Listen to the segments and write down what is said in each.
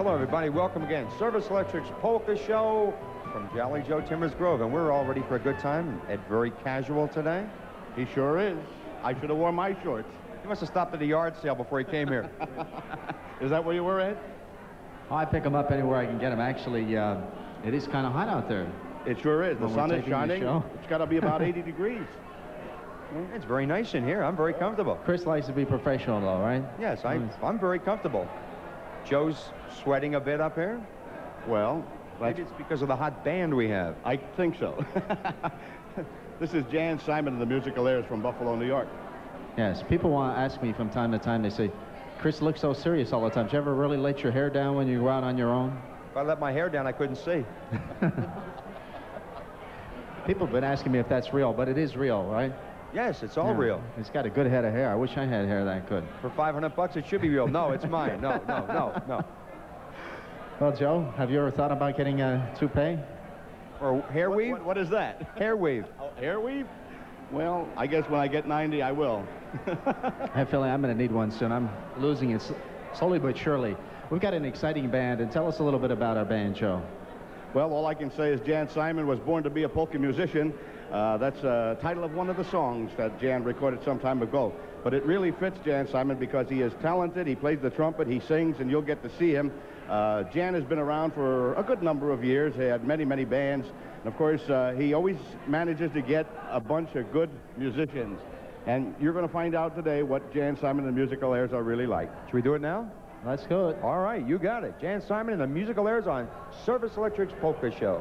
Hello, everybody. Welcome again. Service Electric's Polka Show from Jolly Joe Timmers Grove. And we're all ready for a good time. Ed, very casual today. He sure is. I should have worn my shorts. He must have stopped at the yard sale before he came here. Is that where you were, Ed? Oh, I pick them up anywhere I can get them. Actually, it is kind of hot out there. It sure is. The When sun we're is taping the shining. show. It's got to be about 80 degrees. It's very nice in here. I'm very comfortable. Chris likes to be professional, though, right? Yes, I'm very comfortable. Joe's sweating a bit up here. Well, Maybe it's because of the hot band we have. I think so. This is Jan Simon and the Musical Airs from Buffalo, New York. Yes. People want to ask me from time to time. They say, "Chris looks so serious all the time. Do you ever really let your hair down when you go out on your own?" If I let my hair down, I couldn't see. People have been asking me if that's real, but it is real, right? Yes, it's all Yeah. real. He's got a good head of hair. I wish I had hair that good. For $500, it should be real. No, it's mine. No. Well, Joe, have you ever thought about getting a toupee? Or hair weave? What is that? Hair weave. Oh, hair weave? Well, I guess when I get 90, I will. I have a feeling I'm going to need one soon. I'm losing it slowly but surely. We've got an exciting band, and tell us a little bit about our band, Joe. Well, all I can say is Jan Simon was born to be a polka musician. That's a title of one of the songs that Jan recorded some time ago. But it really fits Jan Simon because he is talented, he plays the trumpet, he sings, and you'll get to see him. Jan has been around for a good number of years. He had many, many bands. And, of course, he always manages to get a bunch of good musicians. And you're going to find out today what Jan Simon and the Musical Airs are really like. Should we do it now? Let's do it. All right, you got it. Jan Simon and the Musical Airs on Service Electric's Polka Show.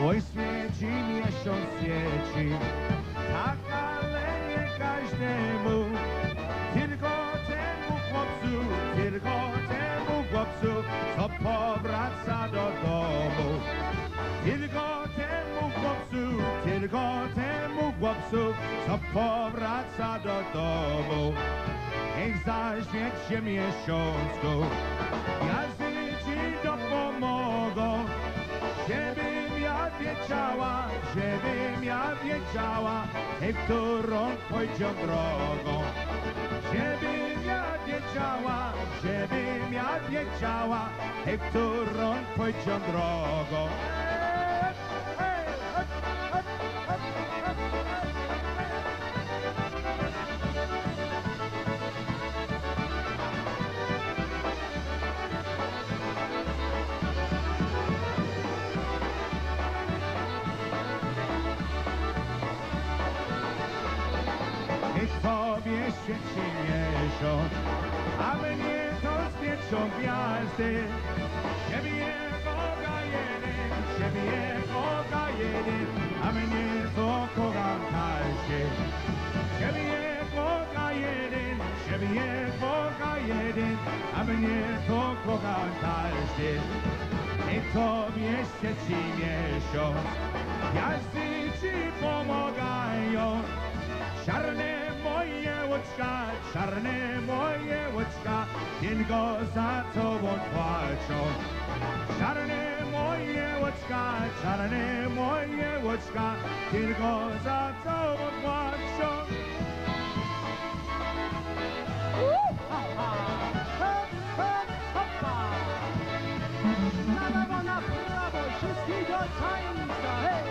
Oj świeci, miesiąc świeci, tak ale nie każdemu. Tylko temu chłopcu, co powraca do domu. Tylko temu chłopcu, co powraca do domu. Niech zaświeć się miesiączku, jazdy ci dopomogą. Żebym ja wiedziała, którą pójdzie drogą. Żebym ja wiedziała, którą pójdzie drogą. Tobie świeci miesiąc, a mnie to świecą gwiazdy. Ciebie kocha jeden, a mnie to kocham każdy. Ciebie kocha jeden, a mnie to kocham każdy. I tobie świeci miesiąc, gwiazdy ci pomagają. Czarne moje łóżka, tylko za tobą płaczą. Czarne moje łóżka, tylko za tobą płaczą. Na lewo, na prawo, wszystkich do tańca, hej!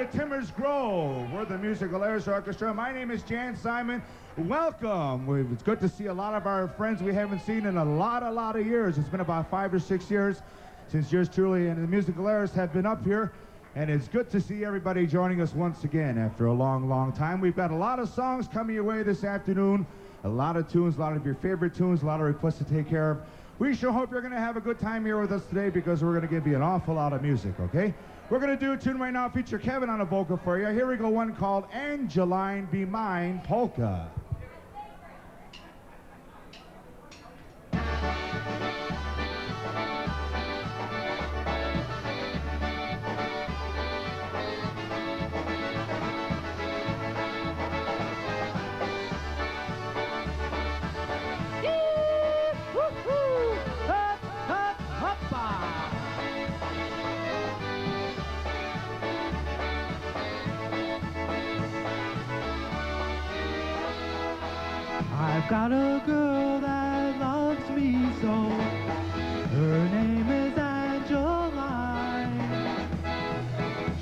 to Timmers Grove. We're the Musical Airs Orchestra. My name is Jan Simon. Welcome. It's good to see a lot of our friends we haven't seen in a lot of years. It's been about 5 or 6 years since yours truly and the Musical Airs have been up here. And it's good to see everybody joining us once again after a long time. We've got a lot of songs coming your way this afternoon. A lot of tunes, a lot of your favorite tunes, a lot of requests to take care of. We sure hope you're going to have a good time here with us today because we're going to give you an awful lot of music, okay? We're going to do a tune right now, feature Kevin on a vocal for you. Here we go, one called Angeline Be Mine Polka. I've got a girl that loves me so. Her name is Angeline.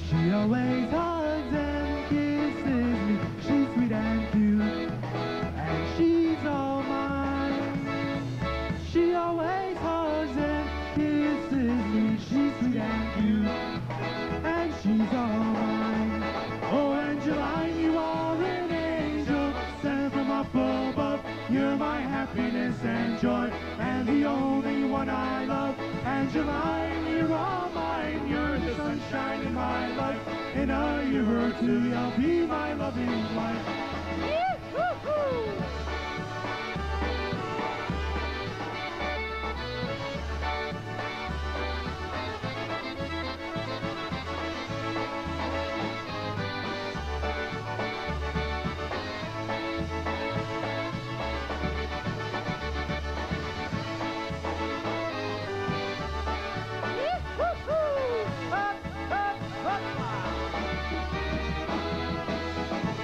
She always hugs and kisses me. She's sweet and cute, and she's all mine. She always hugs and kisses me. She's sweet and cute, and she's all mine. Oh, Angeline, you are an angel sent from up above. You're my happiness and joy, and the only one I love. Angeline, you're all mine. You're the sunshine in my life. In a year or two, you'll be my loving wife.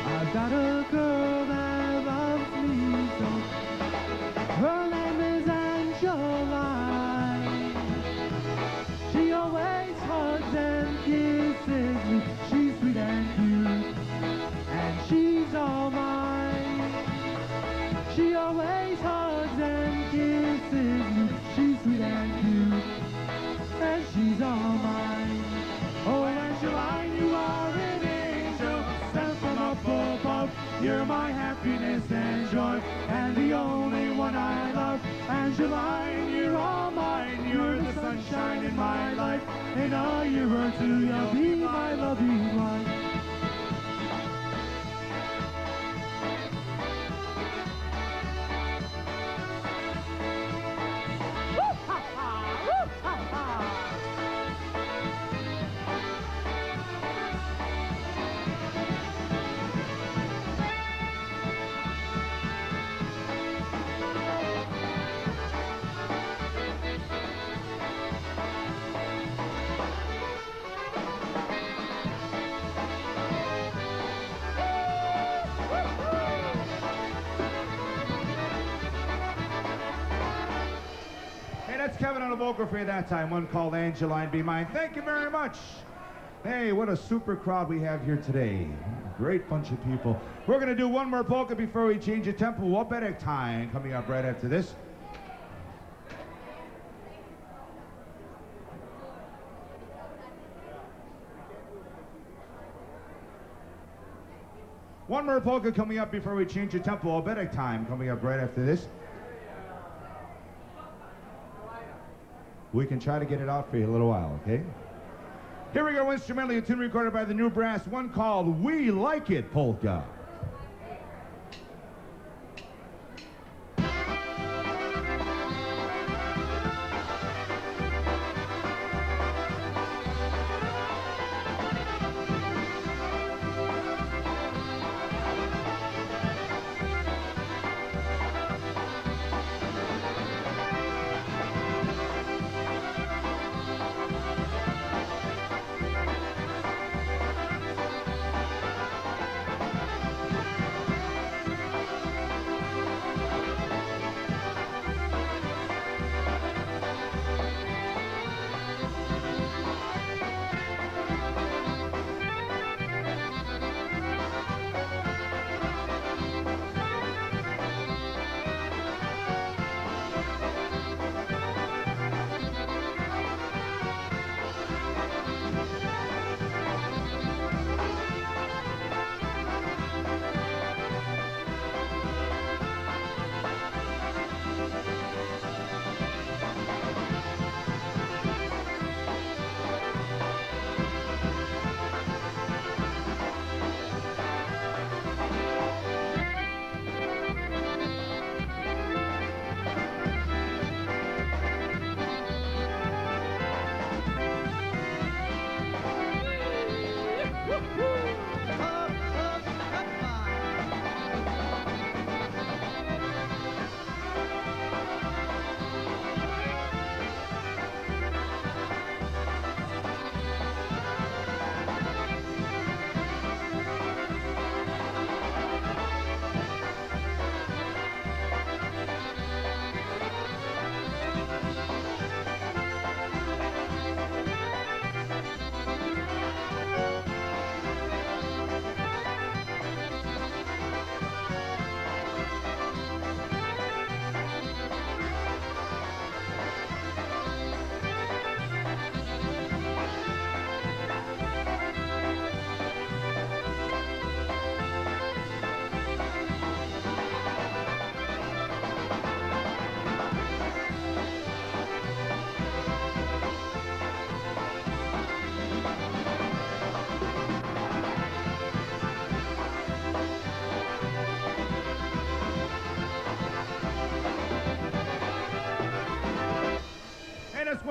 I've got a girl that loves me so. Her name is Angeline. She always hugs and kisses me. She's sweet and cute, and she's all mine. She always hugs and kisses me. She's sweet and cute, and she's all mine. Oh, Angeline, you are an angel sent from up above. You're my happiness and joy, and the only one I love. Angeline, you're all mine. You're the sunshine in my life. In a year or two, you'll be my loving wife. Hey, that's Kevin on the vocal for you that time. One called Angeline Be Mine. Thank you very much. Hey, what a super crowd we have here today. Great bunch of people. We're going to do one more polka before we change the tempo. Wopedek time coming up right after this. One more polka coming up before we change the tempo. Wopedek time coming up right after this. We can try to get it out for you a little while, okay? Here we go, instrumentally, a tune recorded by the New Brass, one called We Like It Polka.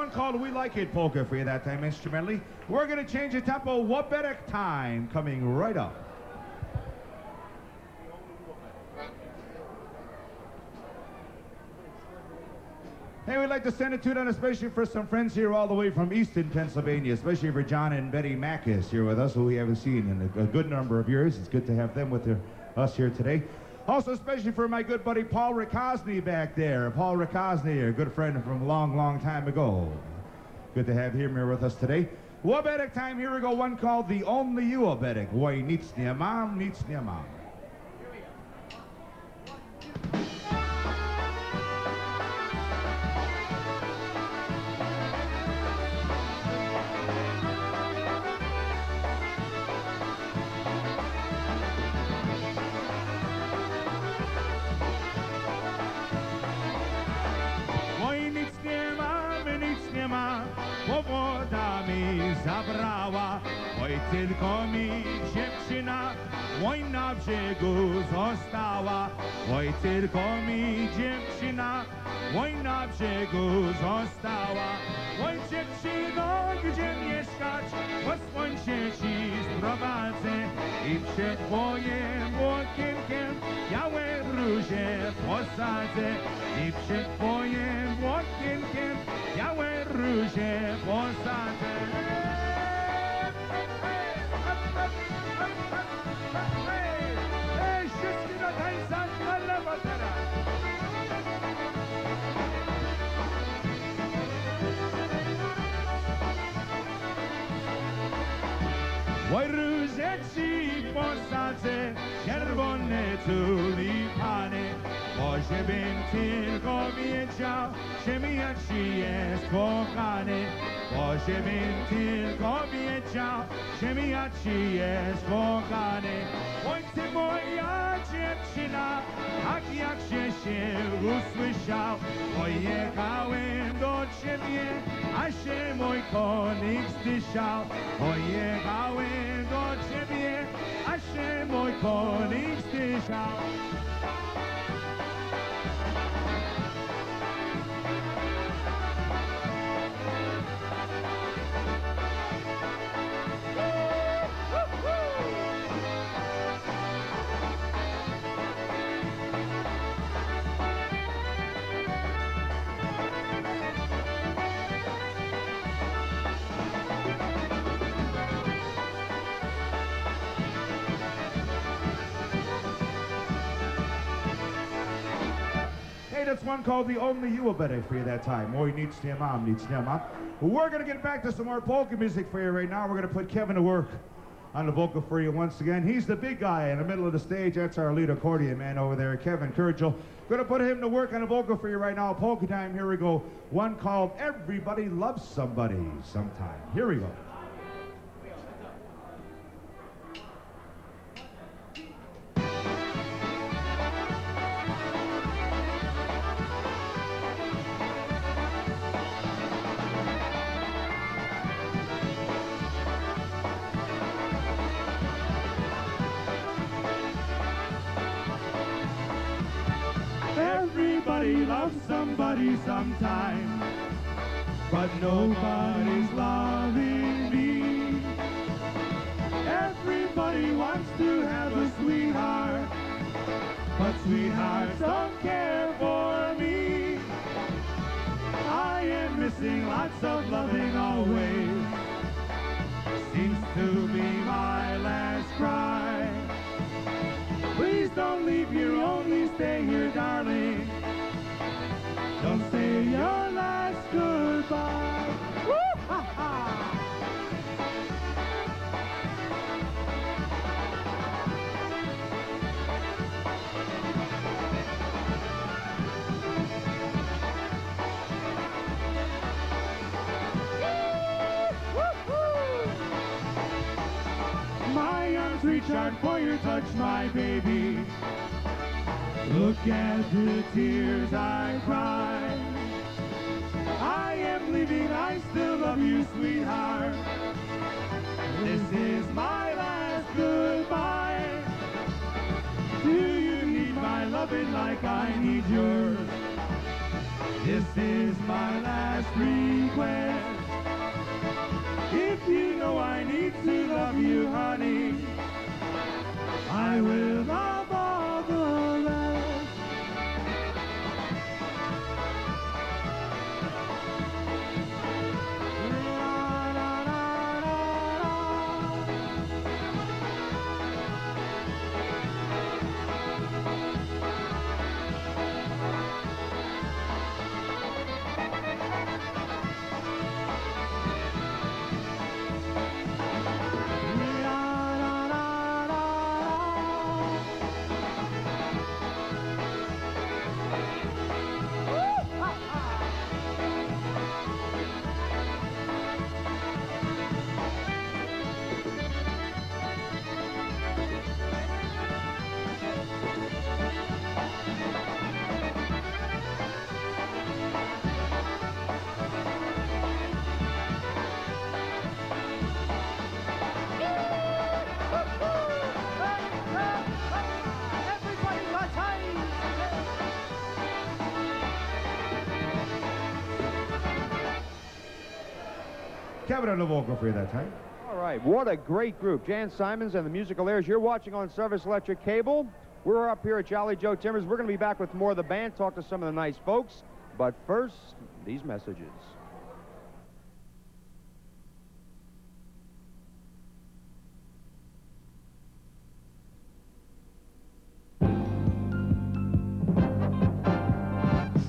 one called We Like It Polka for you that time instrumentally. We're going to change the tempo. What better time coming right up. Hey, we'd like to send a tune on especially for some friends here all the way from Easton, Pennsylvania, especially for John and Betty Mackus here with us, who we haven't seen in a good number of years. It's good to have them with us here today. Also, especially for my good buddy Paul Rakosny back there. Paul Rakosny, a good friend from a long, long time ago. Good to have him here with us today. Wobedek time, here we go, one called The Only You Wobedek. Why, nic nie mam, nic nie mam. Woda mi zabrała, oj tylko mi dziewczyna, oj na brzegu została, oj tylko mi dziewczyna, oj na brzegu została. Oj dziewczyno, gdzie mieszkać, bo słońce ci sprowadzę i przed twoim okienkiem białe róże posadzę i przed twoim okienkiem białe róże posadzę. Hej, wszyscy na tańcach na lewo teraz! Oj róże ci posadzę, czerwone tulipany, bo żebym tylko wiedział, że ja ci jest kochany, bo żebym tylko wiedział, że ja ci jest kochany. Oj ty moja dziewczyna, tak jak się usłyszał, pojechałem do ciebie, a się mój konik zdyszał. Pojechałem do ciebie, a się mój konik zdyszał. That's one called The Only You Wobedek for you that time. Oj, nic nie mam, nic nie mam. We're going to get back to some more polka music for you right now. We're going to put Kevin to work on the vocal for you once again. He's the big guy in the middle of the stage. That's our lead accordion man over there, Kevin Kurgel. Going to put him to work on the vocal for you right now. Polka time, here we go. One called Everybody Loves Somebody Sometime. Here we go. Everybody loves somebody sometime, but nobody's loving me. Everybody wants to have a sweetheart, but sweethearts don't care for me. I am missing lots of loving always, seems to be my last cry. Please don't leave here, only stay here, darling. Don't say your last goodbye. Woo! Ha ha! My arms reach out for your touch, my baby. Look at the tears I cry. I am leaving, I still love you, sweetheart. This is my last goodbye. Do you need my loving like I need yours? This is my last request. If you know I need to love you, honey, I will love all the rest. La, la, la, la, la. Kevin on the vocal for you that time. All right, what a great group. Jan Simons and the Musical Airs. You're watching on Service Electric Cable. We're up here at Jolly Joe Timbers. We're going to be back with more of the band, talk to some of the nice folks. But first, these messages.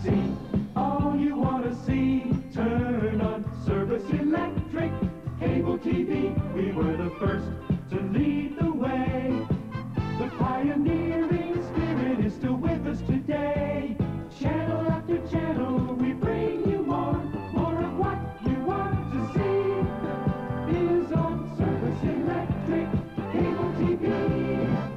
See all you want to see. Turn on Service Electric Cable TV. We were the first to lead the way. The pioneering spirit is still with us today. Channel after channel, we bring you more. More of what you want to see is on Service Electric Cable TV.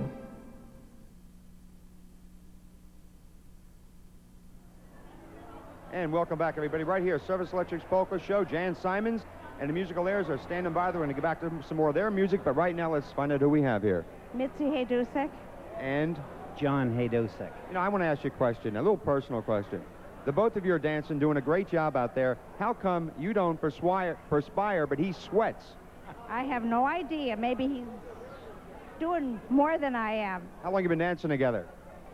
And welcome back, everybody. Right here, Service Electric's Polka Show. Jan Simons and the Musical Airs are standing by. They're going to get back to some more of their music. But right now, let's find out who we have here. Mitzi Haydusek. And, John Haydosek. you know, I want to ask you a question, a little personal question. The both of you are dancing, doing a great job out there. How come you don't perspire, but he sweats? I have no idea. Maybe he's doing more than I am. How long have you been dancing together?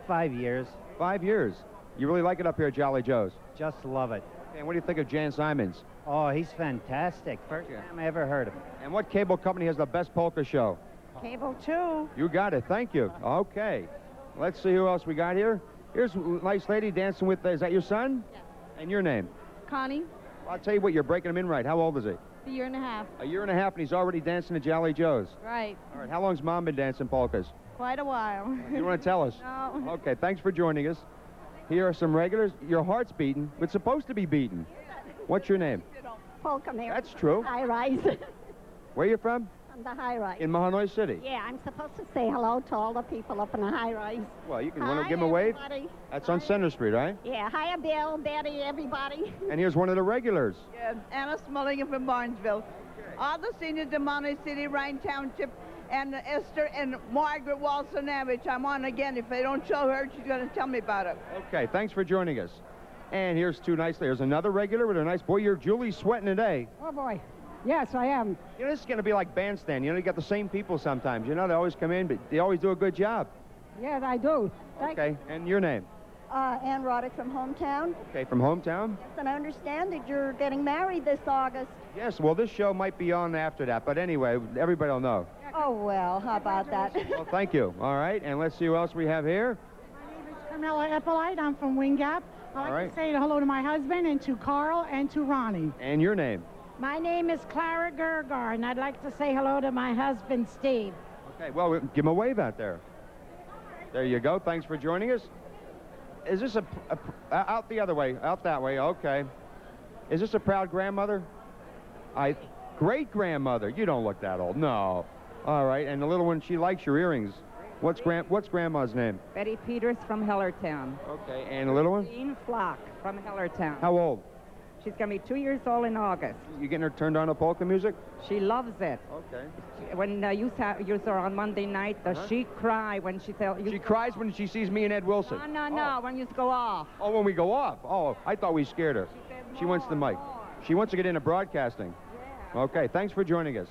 5 years. 5 years. You really like it up here at Jolly Joe's. Just love it. And what do you think of Jan Simons? Oh, he's fantastic. First Yeah. time I ever heard of him. And what cable company has the best polka show? Cable 2. You got it. Thank you. Okay. Let's see who else we got here. Here's a nice lady dancing with, is that your son? Yes. And your name? Connie, Well, I'll tell you what, you're breaking him in right. How old is he? a year and a half. A year and a half, and he's already dancing at Jolly Joe's. Right. All right, how long's Mom been dancing polkas? Quite a while. You want to tell us? No. Okay, thanks for joining us. Here are some regulars. Your heart's beating. It's supposed to be beaten. What's your name? Polka Mary. That's true. High rise. Where you from? On the high rise. In Mahanoy City. Yeah, I'm supposed to say hello to all the people up in the high rise. Well, you can Hi, want to give him a wave? everybody. That's on Center Street, right? Yeah, hiya, Bill, Betty, everybody. And here's one of the regulars. Yeah, Anna Smulligan from Barnesville. All the seniors in Monterey City, Rhine Township, and Esther and Margaret Walsonavich. I'm on again. If they don't show her, she's going to tell me about it. Okay, thanks for joining us. And here's two nice. There's another regular with a nice boy. You're Julie sweating today. Oh, boy. Yes, I am. You know, this is going to be like bandstand. You know, you got the same people sometimes. You know, they always come in, but they always do a good job. Yes, I do. Okay, and your name? Ann Roddick from hometown. Okay, from hometown? Yes, and I understand that you're getting married this August. Yes, well, this show might be on after that, but anyway, everybody will know. Oh, well, how about that? Well, thank you. All right, and let's see who else we have here. Carmela Eppolite. I'm from Wing Gap. I'd like All right. to say hello to my husband and to Carl and to Ronnie. And your name? My name is Clara Gergar, and I'd like to say hello to my husband, Steve. Okay, well, give him a wave out there. There you go. Thanks for joining us. Is this out the other way, out that way, okay. Is this a proud grandmother? Great-grandmother. You don't look that old. No. All right, and the little one, she likes your earrings. What's grandma's name? Betty Peters from Hellertown. Okay, and the little one? Jean Flock from Hellertown. How old? She's going to be 2 years old in August. You getting her turned on to polka music? She loves it. Okay. When you saw her on Monday night, does she cry when she said... She cries when she sees me and Ed Wilson. No, when you go off. Oh, when we go off. Oh, I thought we scared her. She wants the mic. She wants to get into broadcasting. Yeah. Okay, thanks for joining us.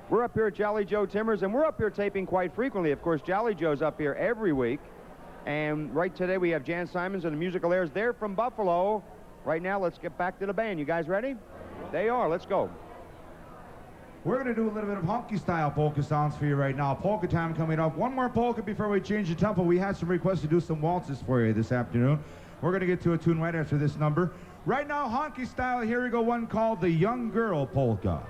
We're up here at Jolly Joe Timbers, and we're up here taping quite frequently. Of course, Jolly Joe's up here every week. And right today we have Jan Simons and the Musical Airs. They're from Buffalo. Right now, let's get back to the band. You guys ready? They are. Let's go. We're going to do a little bit of honky-style polka songs for you right now. Polka time coming up. One more polka before we change the tempo. We had some requests to do some waltzes for you this afternoon. We're going to get to a tune right after this number. Right now, honky-style, here we go, one called the Young Girl Polka.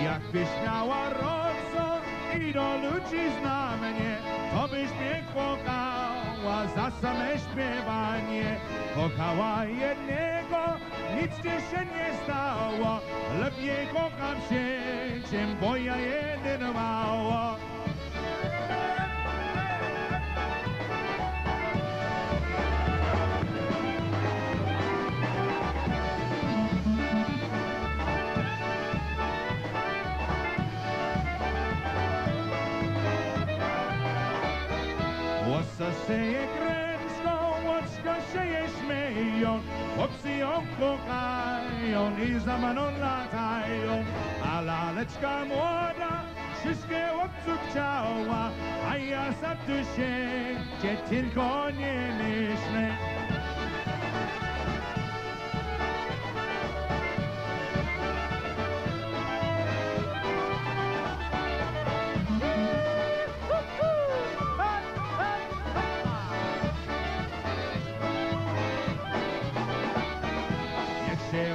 Jakbyś miała rosą i do ludzi znamienie, to byś mnie kochała za same śpiewanie. Kochała jednego, nic ci się nie stało, lepiej kocham się, czym bo ja jeden mało. Łosa sieje kręczką, łoczka sieje śmieją, chłopcy ją kochają i za mną latają, a laleczka młoda wszystkie chłopców chciała, a ja za tu się cię tylko nie myślę.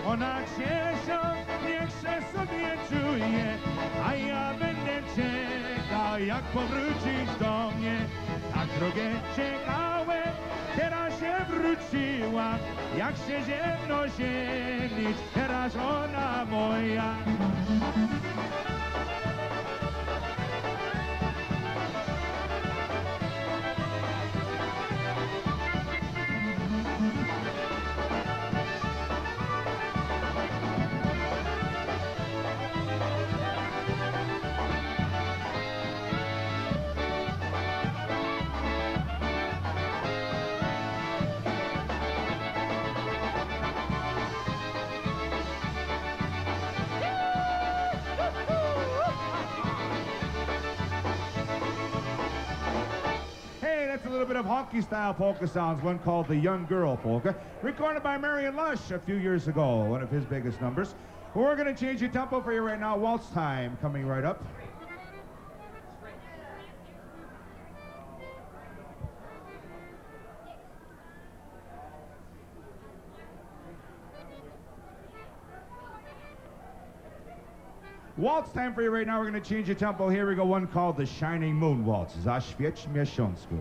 Ona cieszy, niech się sobie czuje, a ja będę czekał, jak powrócisz do mnie. Tak drogę czekałem, teraz się wróciła, jak się ze mną żenić, teraz ona moja. That's a little bit of honky-style polka songs, one called the Young Girl Polka, recorded by Marion Lush a few years ago, one of his biggest numbers. We're going to change the tempo for you right now. Waltz time coming right up. Waltz time for you right now. We're going to change the tempo. Here we go, one called the Shining Moon Waltz. Zaświeć miesiączku.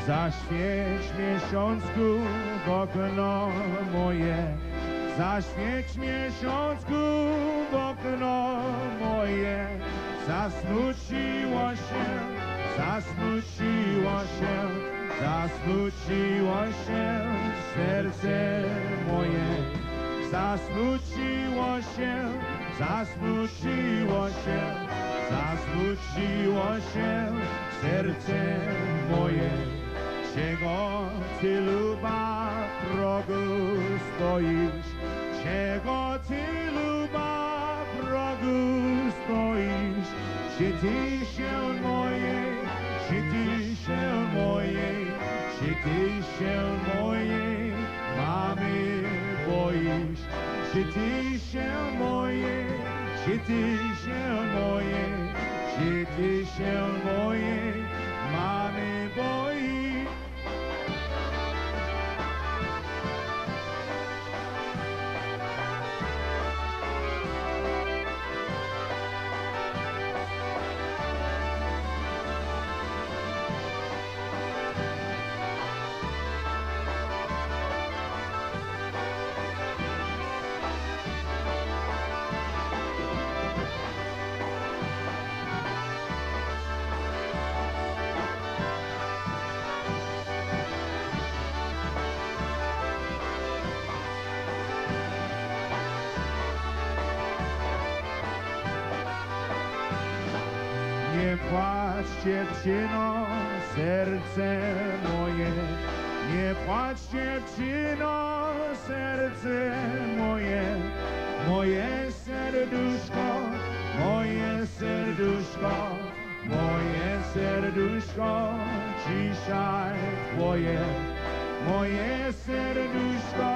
Zaświeć miesiączku w okno moje, zaświeć miesiączku w okno moje. Zasmuciło się, zasmuciło się, zasmuciło się serce moje. Zasmuciło się, zasmuciło się, zasmuciło się serce moje. czego tylu ma wrogów stoisz, czego tylu ma wrogów stoisz, czy ty się mojej, czy ty się mojej, czy ty się mojej mamy boisz, czy ty się mojej, czy ty się mojej, czy ty się mojej mamy boisz. Nie płacz, dziewczyno, serce moje, nie płacz, dziewczyno, serce moje, moje serduszko, moje serduszko, moje serduszko, dzisiaj twoje, moje serduszko,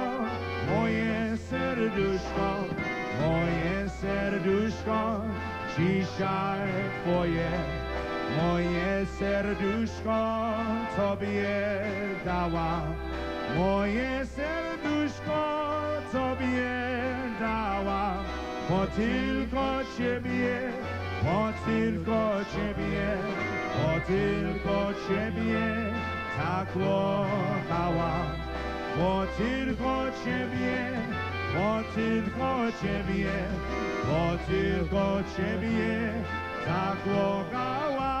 moje serduszko, moje serduszko, dzisiaj twoje, moje serduszko tobie dała, moje serduszko tobie dała, bo tylko ciebie, bo tylko ciebie, bo tylko ciebie tak kochała, bo tylko ciebie, bo tylko ciebie, bo tylko ciebie tak kochała.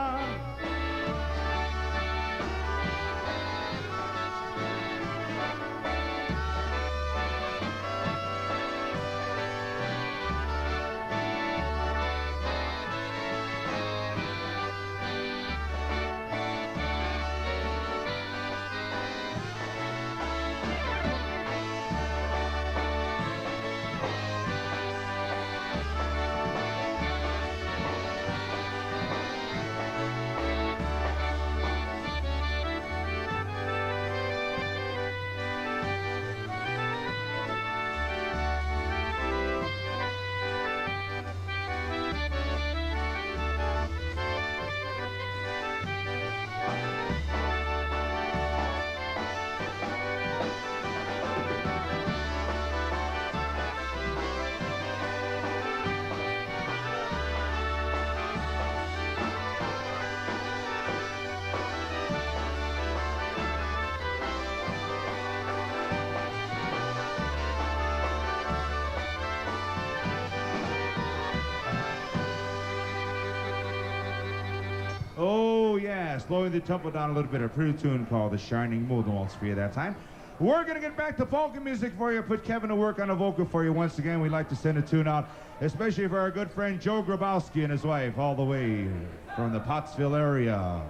Oh, yeah, slowing the tempo down a little bit. A pretty tune called The Shining Moon Waltz for you that time. We're going to get back to polka music for you. Put Kevin to work on a vocal for you once again. We'd like to send a tune out, especially for our good friend Joe Grabowski and his wife, all the way from the Pottsville area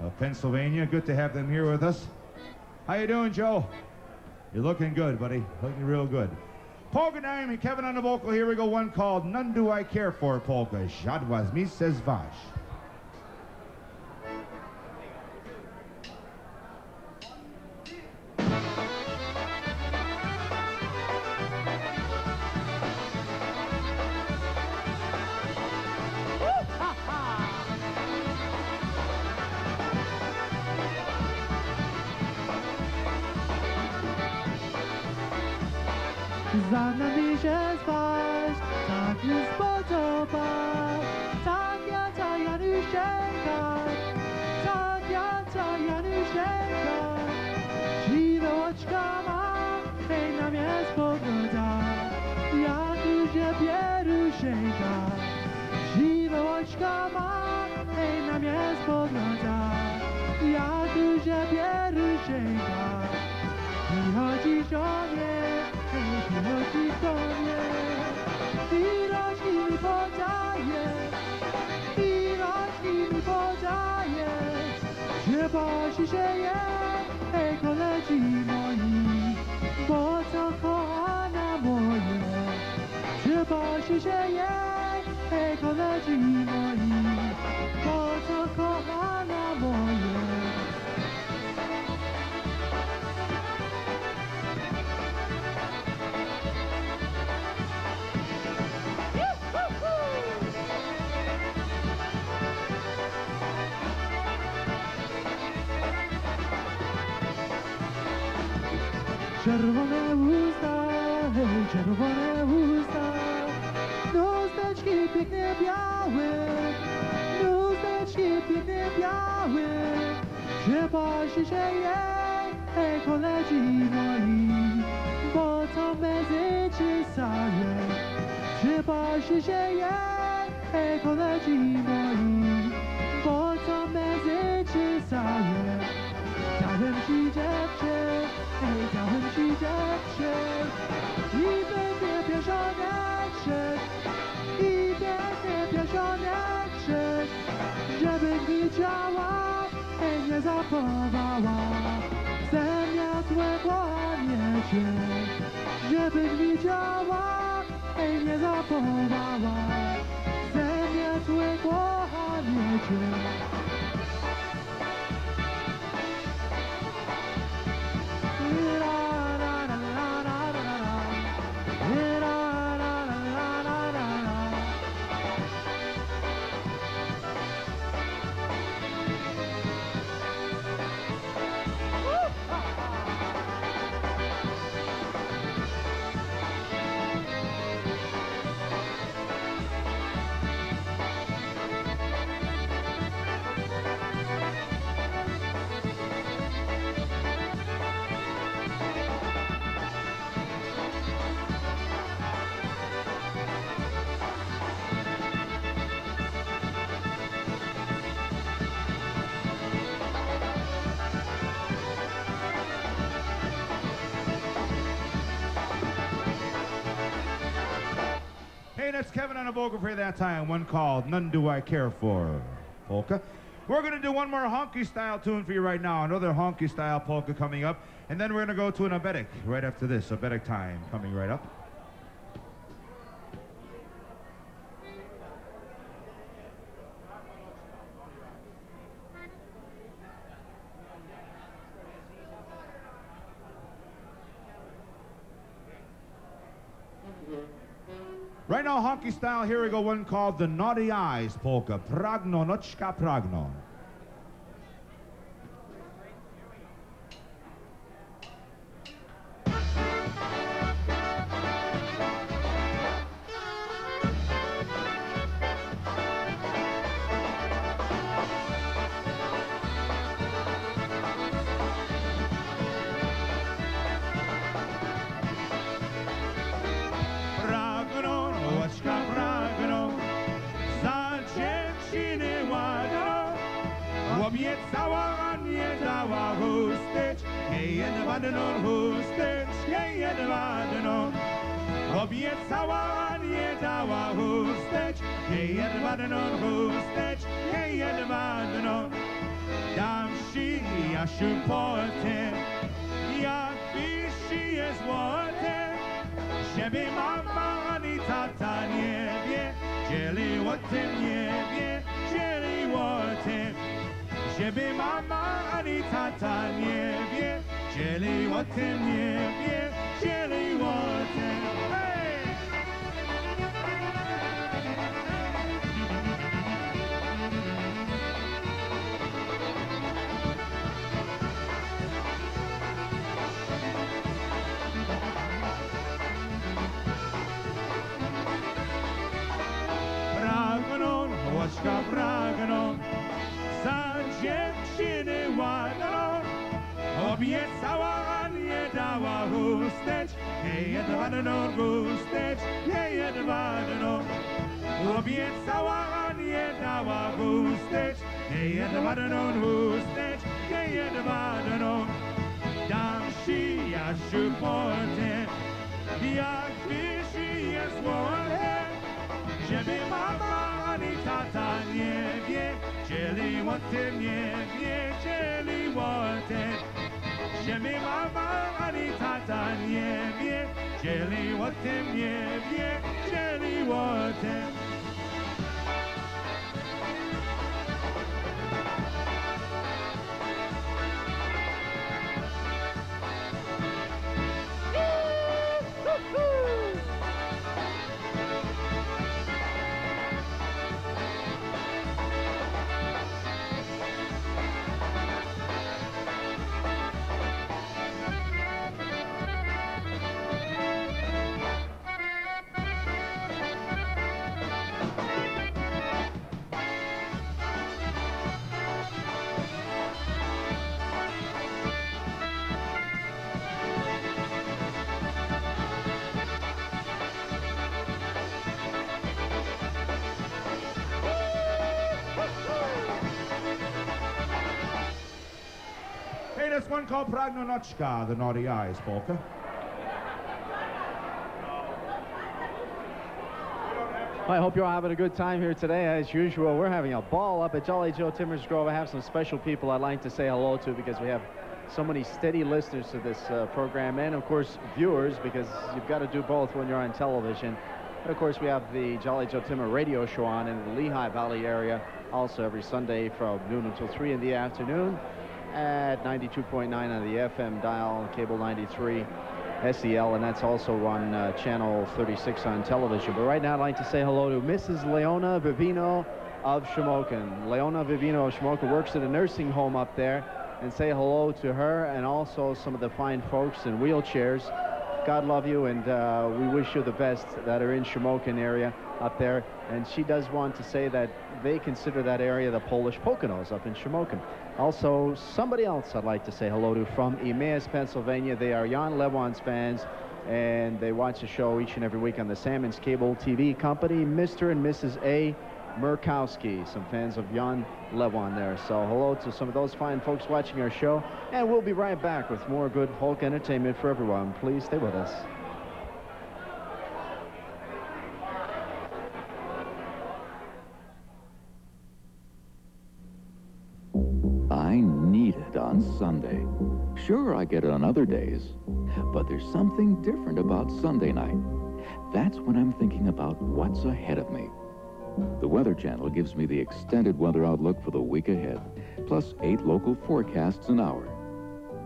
of Pennsylvania. Good to have them here with us. How you doing, Joe? You're looking good, buddy. Looking real good. Polka time and Kevin on the vocal. Here we go. One called None Do I Care For Polka. Jadwas mi se zwaś. Za nami się spać, tak mi spodoba, tak ja ta Januszenka, tak ja ta Januszenka. Siwe oczka ma, hej na mnie spogląda, jak już pieruszenka. Siwe oczka ma, hej na mnie spogląda, jak już pieruszenka. Przychodzisz do mnie, przychodzisz do mnie, i roczki mi podaje, i roczki mi podaje, że bosi się 시제에 해거나지 뭐이 어서커 하나 뭐예 Czerwone usta, hej, czerwone usta, chusteczki pięknie białe, chusteczki pięknie białe. Trzeba się dzieje, hej, koledzy moi, bo to między saje. Trzeba się dzieje, hej, koledzy moi, bo to między saje. Dałem ci dziewczę, hej, dałem ci dziewczę i pięknie pioseneczek, i pięknie pioseneczek, żeby widziała, hej, nie zapomniała, zamiast kłaniecie, żeby widziała, hej, nie zapomniała, zamiast kłaniecie. Hey, that's Kevin on a vocal for you that time. One called None Do I Care For polka. We're going to do one more honky style tune for you right now. Another honky style polka coming up. And then we're going to go to an abetic right after this. Abetic time coming right up. Right now, honky style, here we go, one called the Naughty Eyes polka. Pragno, noczka, pragno. Obiecała, a nie dała chustecz, jedwaną chustecz, jedwaną. Obiecała, a nie dała chustecz, jedwaną chustecz, jedwaną. Dam ci, Jasiu, potem, jak piszy je złote, żeby mama ani tata nie wie, dzieli o tym nie wie, dzieli o tym. Żeby mama ani tata nie wie, dzieli o tym nie wie, dzieli o tym. Hej! Pragną, łoczka pragną, za dziewczyny ładną, obiecała, a nie dała chustecz, jedwaną chustecz, jedwaną. Obiecała, a nie dała chustecz, jedwaną chustecz, jedwaną. Dam ci, Jasiu, potem, jak wyżyje złote, żeby mama ani tata nie wie, dzieli o tym nie wie, dzieli o tym. Żeby mama ani tata nie wie, Jelly łotem, nie wie, jelly łotem. Hey, that's one called Pragnonochka, the Naughty Eyes polka. I hope you're all having a good time here today. As usual, we're having a ball up at Jolly Joe Timmers Grove. I have some special people I'd like to say hello to because we have so many steady listeners to this program, and of course viewers, because you've got to do both when you're on television. And of course we have the Jolly Joe Timmer radio show on in the Lehigh Valley area also every Sunday from noon until 3 in the afternoon at 92.9 on the FM dial, cable 93 SEL, and that's also on channel 36 on television. But right now I'd like to say hello to Mrs. Leona Vivino of Shamokin. Leona Vivino of Shamokin works at a nursing home up there, and say hello to her and also some of the fine folks in wheelchairs. God love you, and we wish you the best that are in Shamokin area up there. And she does want to say that they consider that area the Polish Poconos up in Shamokin. Also, somebody else I'd like to say hello to from Emmaus, Pennsylvania. They are Jan Lewon's fans, and they watch the show each and every week on the Salmons Cable TV Company. Mr. and Mrs. A. Murkowski, some fans of Jan Lewon there. So hello to some of those fine folks watching our show, and we'll be right back with more good folk entertainment for everyone. Please stay with us. I need it on Sunday. Sure, I get it on other days, but there's something different about Sunday night. That's when I'm thinking about what's ahead of me. The Weather Channel gives me the extended weather outlook for the week ahead, plus 8 local forecasts an hour.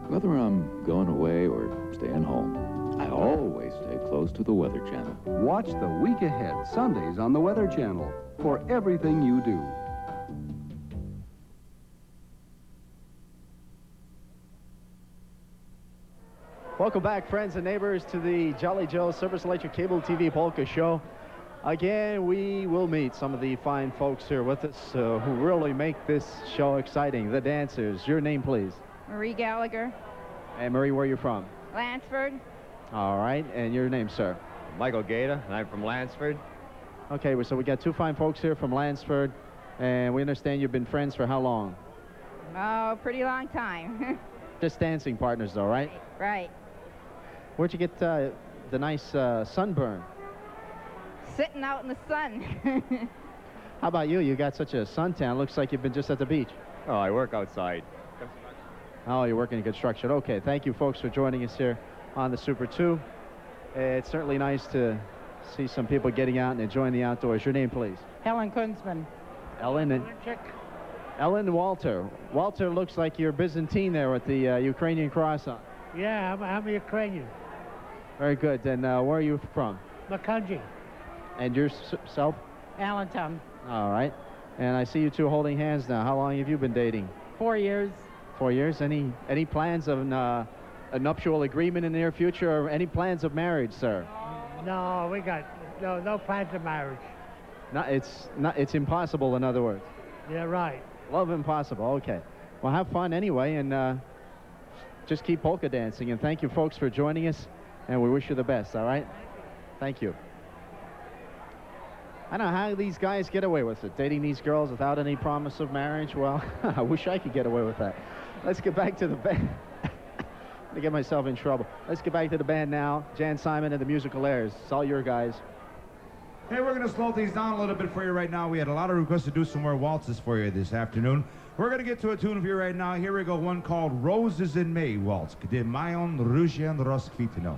Whether I'm going away or staying home, I always stay close to the Weather Channel. Watch the week ahead Sundays on the Weather Channel for everything you do. Welcome back, friends and neighbors, to the Jolly Joe Service Electric Cable TV Polka Show. Again, we will meet some of the fine folks here with us who really make this show exciting. The dancers. Your name, please. Marie Gallagher. And Marie, where are you from? Lansford. All right. And your name, sir? Michael Gaeta, and I'm from Lansford. Okay, so we got 2 fine folks here from Lansford, and we understand you've been friends for how long? Oh, pretty long time. Just dancing partners, though, right? Right. Where'd you get the nice sunburn? Sitting out in the sun. How about you? You got such a suntan. Looks like you've been just at the beach. Oh, I work outside. Oh, you're working in construction. Okay, thank you, folks, for joining us here on the Super 2. It's certainly nice to see some people getting out and enjoying the outdoors. Your name, please? Helen Kunzman. Ellen and Ellen Walter. Walter, looks like you're Byzantine there with the Ukrainian cross on. Yeah, I'm Ukrainian. Very good. And where are you from? Makunji. And yourself? Allentown. All right. And I see you two holding hands now. How long have you been dating? 4 years. 4 years. Any plans of a nuptial agreement in the near future, or any plans of marriage, sir? No, we got no plans of marriage. It's impossible, in other words. Yeah, right. Love impossible. Okay. Well, have fun anyway, and just keep polka dancing. And thank you, folks, for joining us, and we wish you the best. All right. Thank you. I don't know how these guys get away with it, dating these girls without any promise of marriage. Well, I wish I could get away with that. Let's get back to the band. To get myself in trouble. Let's get back to the band now. Jan Simon and the Musical Airs. It's all your guys. Hey, we're going to slow things down a little bit for you right now. We had a lot of requests to do some more waltzes for you this afternoon. We're going to get to a tune of you right now. Here we go, one called Roses in May Waltz. Gdy mają róże rozkwitną.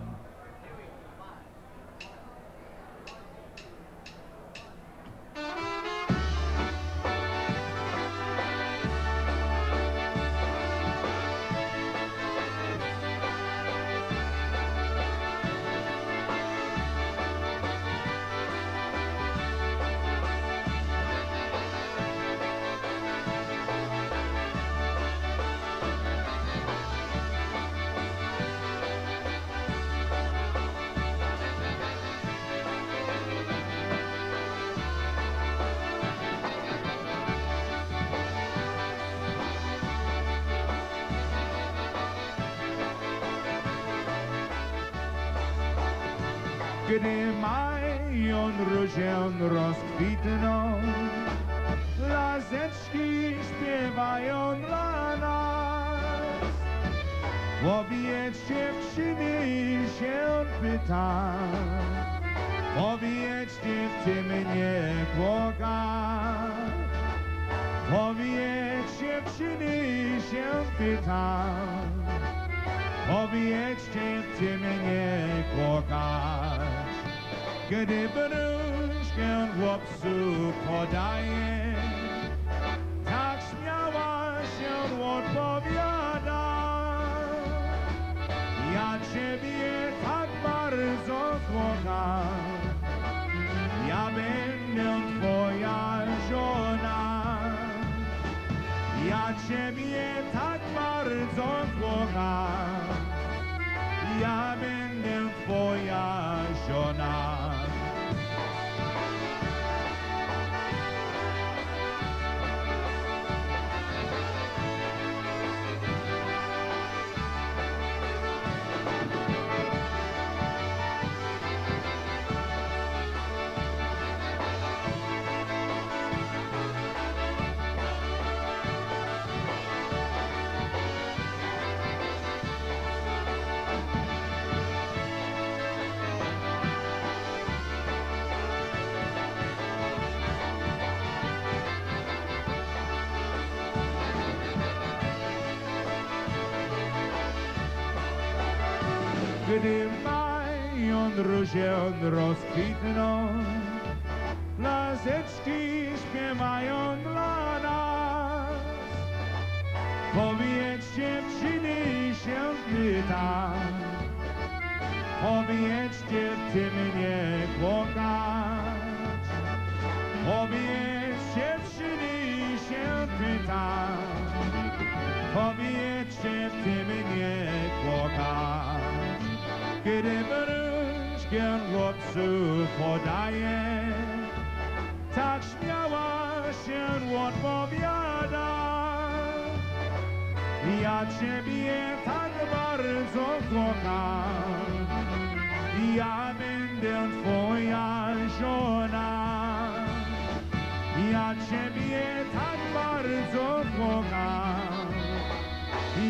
Gdy mają różę rozkwitną, laseczki śpiewają dla nas. Powiedz dziewczyny się pytam, powiedzcie, czy mnie kochasz. Powiedz dziewczyny się pytam, powiedzcie, czy mnie kochasz. Gdy brzuszkę chłopcu podaje, tak śmiała się odpowiada. Ja ciebie tak bardzo kocham, ja będę twoja żona. Ja ciebie tak bardzo kocham, ja będę twoja żona. Gdy mają różę rozkwitną, laseczki śpiewają dla nas. Powiedz dziewczyny się pytam, powiedzcie, czy mnie kochać. Powiedz dziewczyny się pytam, powiedzcie, czy mnie kochać. Gdy brzuszkiem chłopcu podaje, tak śmiała się odpowiada. Ja ciebie tak bardzo kocham, ja będę twoja żona. Ja ciebie tak bardzo kocham,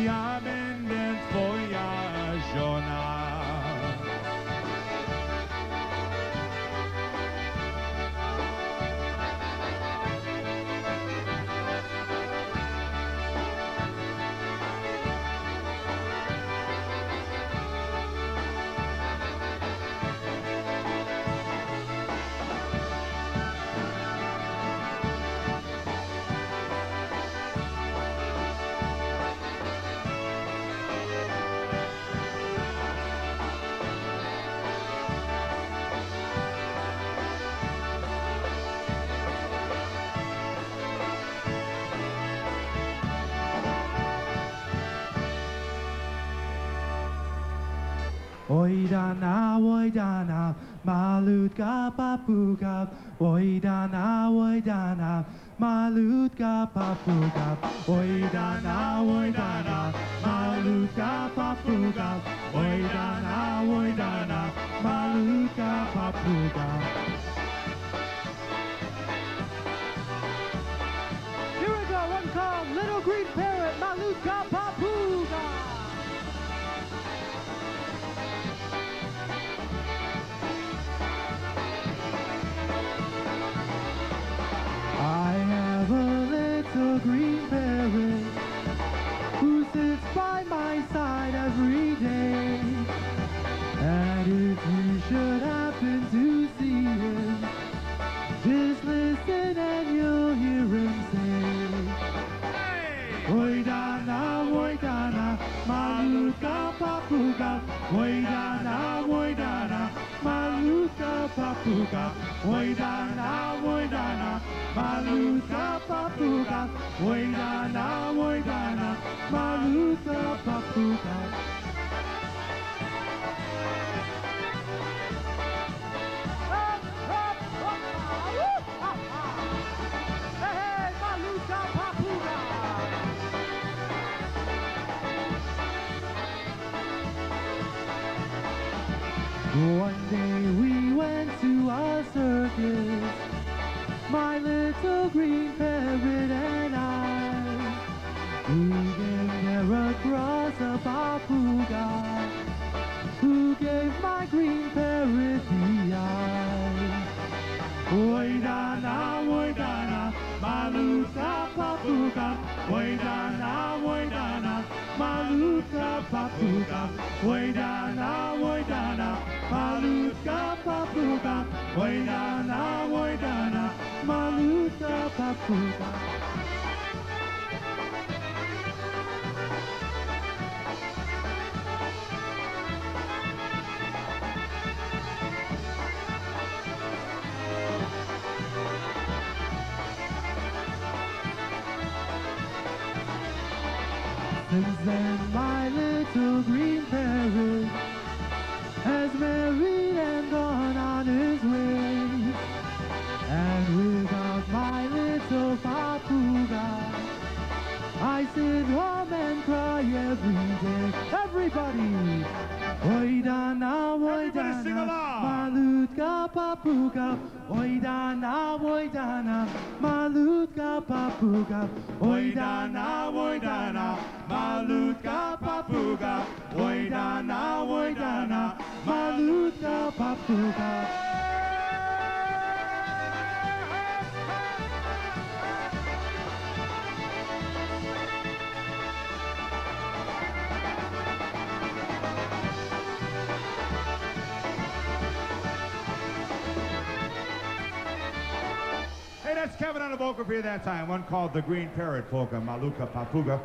ja będę twoja żona. Oj dana, malutka papuga. Oj dana, malutka papuga. Oj dana, malutka papuga. Oj dana, malutka papuga. Here we go, one called Little Green Parrot, Malutka Papuga. I have a little green parrot who sits by my side every day. And if you should happen to see him, just listen and you'll hear him say, Oi dana, malutka papuga. Oi dana, malutka papuga. Oi dana, malutka papuga. Oi dana, malutka papuga. Hey, Malutka Papuga. One day we to a circus. My little green parrot and I, who gave carrot cross a papuga, who gave my green parrot the eye. Oi dana, maluka papuga. Oi dana, maluka papuga. Oi dana, maluka papuga. Oi dana, maluka papuga. Since then my little green parrot has married and gone on his way. And without my little papuga, I sit home and cry every day. Everybody! Oi dana, malutka papuga. Oi dana, malutka papuga. Oi dana, malutka papuga. Oi dana, malutka papuga. Hey, that's Kevin on the vocal for you that time. One called The Green Parrot Polka, Maluka Papuga.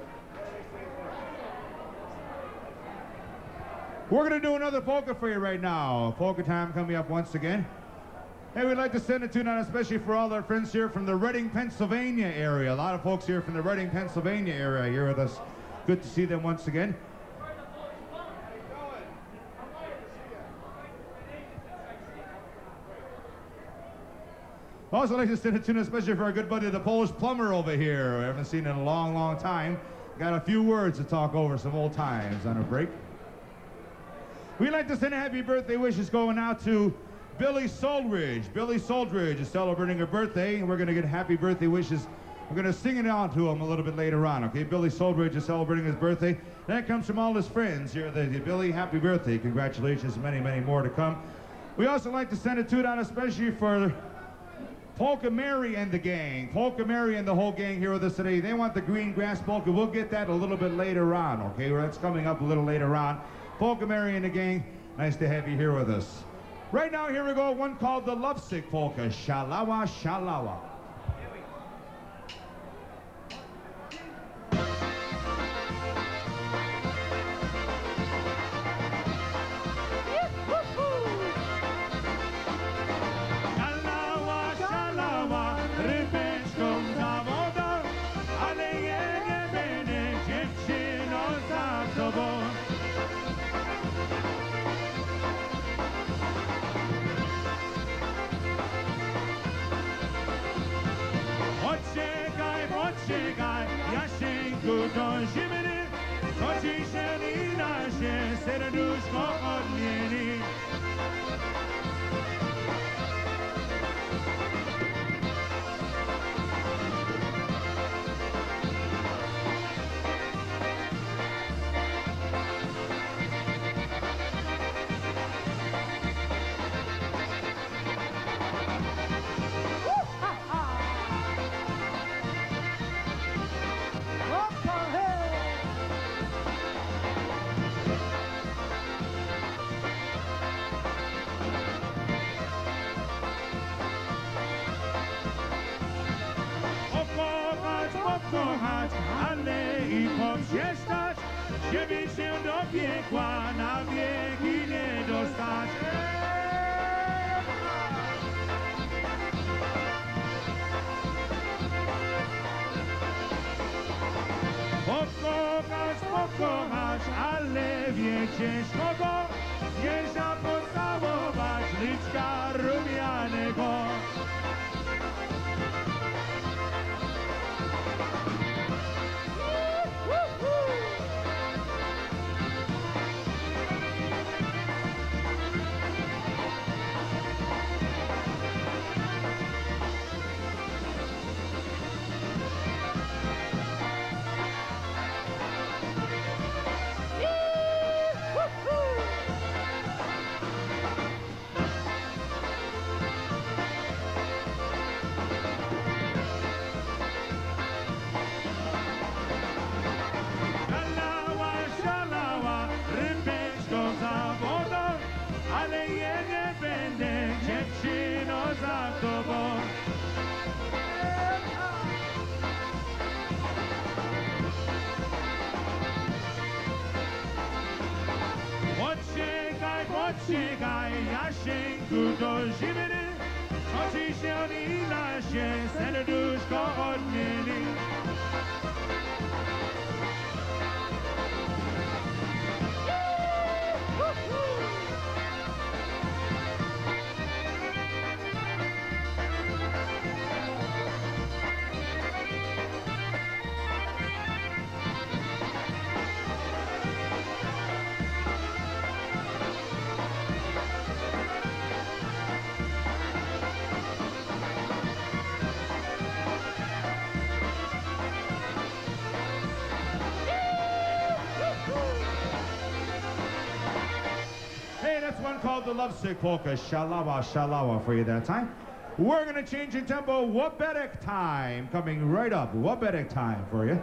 We're going to do another polka for you right now. Polka time coming up once again. Hey, we'd like to send a tune out especially for all our friends here from the Reading, Pennsylvania area. A lot of folks here from the Reading, Pennsylvania area here with us. Good to see them once again. Also like to send a tune especially for our good buddy, the Polish plumber over here. We haven't seen in a long, long time. Got a few words to talk over some old times on a break. We'd like to send a happy birthday wishes going out to Billy Soldridge. Billy Soldridge is celebrating her birthday, and we're going to get happy birthday wishes. We're going to sing it out to him a little bit later on, okay? Billy Soldridge is celebrating his birthday. That comes from all his friends here. Billy, happy birthday. Congratulations. Many, many more to come. We also like to send a tune out especially for Polka Mary and the gang. Polka Mary and the whole gang here with us today. They want the green grass polka. We'll get that a little bit later on, okay? Well, that's coming up a little later on. Polka Mary and the gang, nice to have you here with us. Right now, here we go, one called the Lovesick Polka, Shalawa, Shalawa. Poczekaj, Jasieńku, do zimy, to dzisiaj nasze serduszko odmieni. Kochać, ale i poprzestać, żeby się do piekła na wieki nie dostać. Pokochać, ale wiecie z kogo? Jeża pocałować liczka rumianego. czekaj, Jasieńku, do zimy. Oczyszczeni nasze serduszko odmieni. Hey, that's one called the Lovesick Polka. Shalawa, shalawa for you that time. We're going to change the tempo. Wabedek time. Coming right up. Wabedek time for you.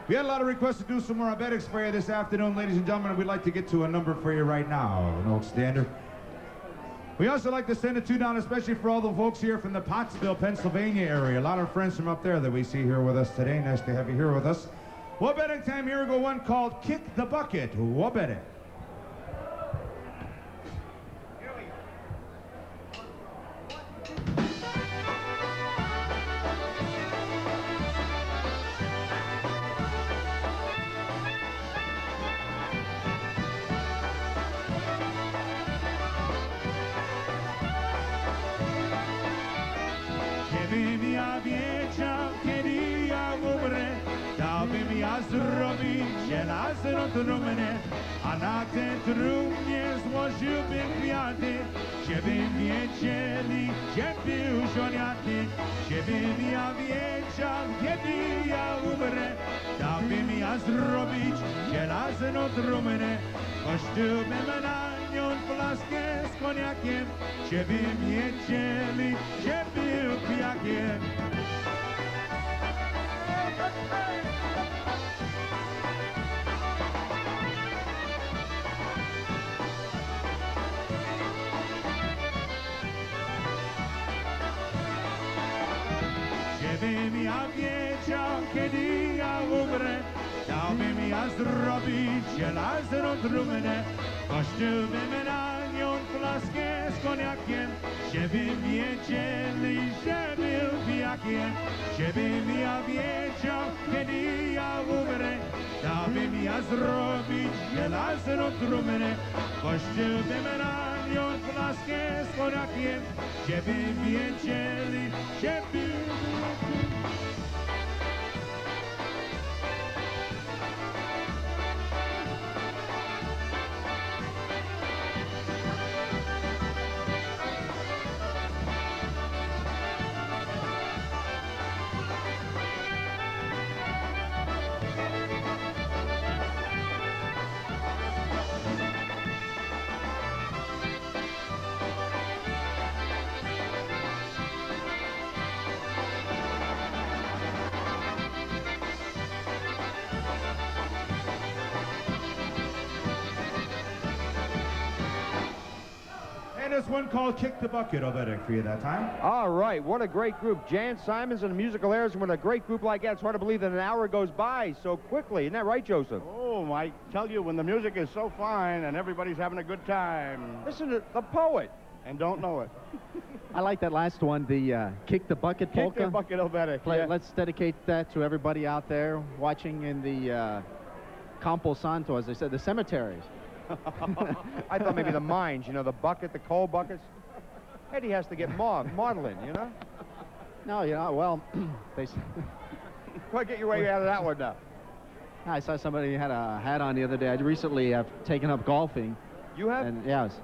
We had a lot of requests to do some more Abedics for you this afternoon, ladies and gentlemen. We'd like to get to a number for you right now, an old standard. We also like to send a two down, especially for all the folks here from the Pottsville, Pennsylvania area. A lot of friends from up there that we see here with us today. Nice to have you here with us. Wabedek time. Here we go. One called Kick the Bucket. Wabedek. Gdybym ja wiedział, kiedy ja umrę, dałbym ja zrobić żelazną trumnę, a na tę trumnie złożyłbym kwiaty, żebym wiedzieli, że był żoniaty. Gdybym ja wiedział, kiedy ja umrę, dałbym ja zrobić żelazną trumnę, kościłbym na nią flaskę z koniakiem, żeby wiedzieli, że był pijakiem. Żebym ja wiedział, kiedy ja umrę, dałbym ja zrobić żelazną trumnę, kościłbym na nią flaskę z koniakiem, żeby wiedzieli, że był pijakiem. Żebym ja wiedział, kiedy ja umrę, dałbym ja zrobić żelazną trumnę, kościłbym na nią flaskę z koniakiem, żeby wiedzieli, że był pijakiem. This one called Kick the Bucket, Obedic, for you that time. All right, what a great group. Jan Simons and the Musical Airs, and when a great group like that, it's hard to believe that an hour goes by so quickly. Isn't that right, Joseph? Oh, I tell you, when the music is so fine and everybody's having a good time. Listen to the poet. And don't know it. I like that last one, the Kick the Bucket polka. Kick the Bucket, Obedic. Yeah. Let's dedicate that to everybody out there watching in the Campo Santo, as they said, the cemeteries. I thought maybe the mines, you know, the bucket, the coal buckets. Eddie has to get modeling, you know? No, you know, well, they... Go get your way out of that one now. I saw somebody had a hat on the other day. I recently have taken up golfing. You have? And, yes.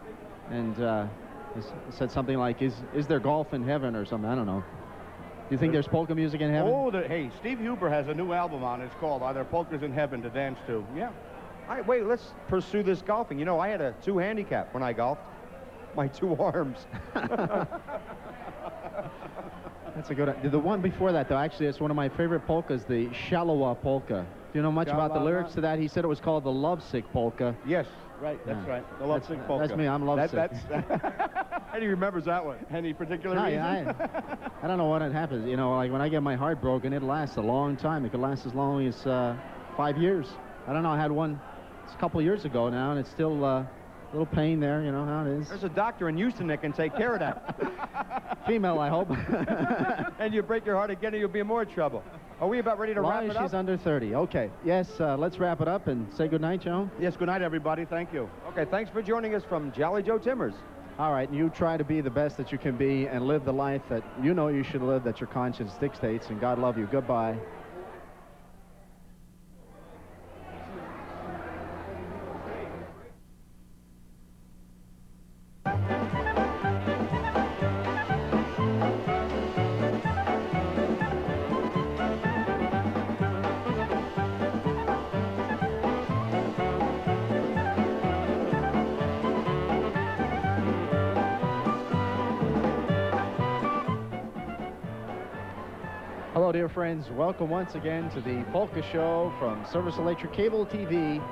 And it said something like, is there golf in heaven or something? I don't know. Do you think there's polka music in heaven? Oh, hey, Steve Huber has a new album on. It's called Are There Polkas in Heaven to Dance To? Yeah. All right, wait, let's pursue this golfing. You know, I had a 2 handicap when I golfed. My 2 arms. That's a good... The one before that, though, actually, it's one of my favorite polkas, the Shalawa polka. Do you know much about the lyrics to that? He said it was called the Lovesick polka. Yes. right. That's Yeah. right. The lovesick polka. That's me. I'm lovesick. And he remembers that one. Any particular No, reason? I don't know what had happened. You know, like when I get my heart broken, it lasts a long time. It could last as long as 5 years. I don't know. I had one a couple years ago now, and it's still a little pain there. You know how it is. There's a doctor in Houston that can take care of that. Female, I hope. And you break your heart again, and you'll be in more trouble. Are we about ready to wrap Long it as up? she's under 30. Okay. Yes, let's wrap it up and say goodnight, Joe. Yes, good night, everybody. Thank you. Okay, thanks for joining us from Jolly Joe Timmers. All right, you try to be the best that you can be and live the life that you know you should live, that your conscience dictates, and God love you. Goodbye. Hello, dear friends. Welcome once again to the Polka Show from Service Electric Cable TV.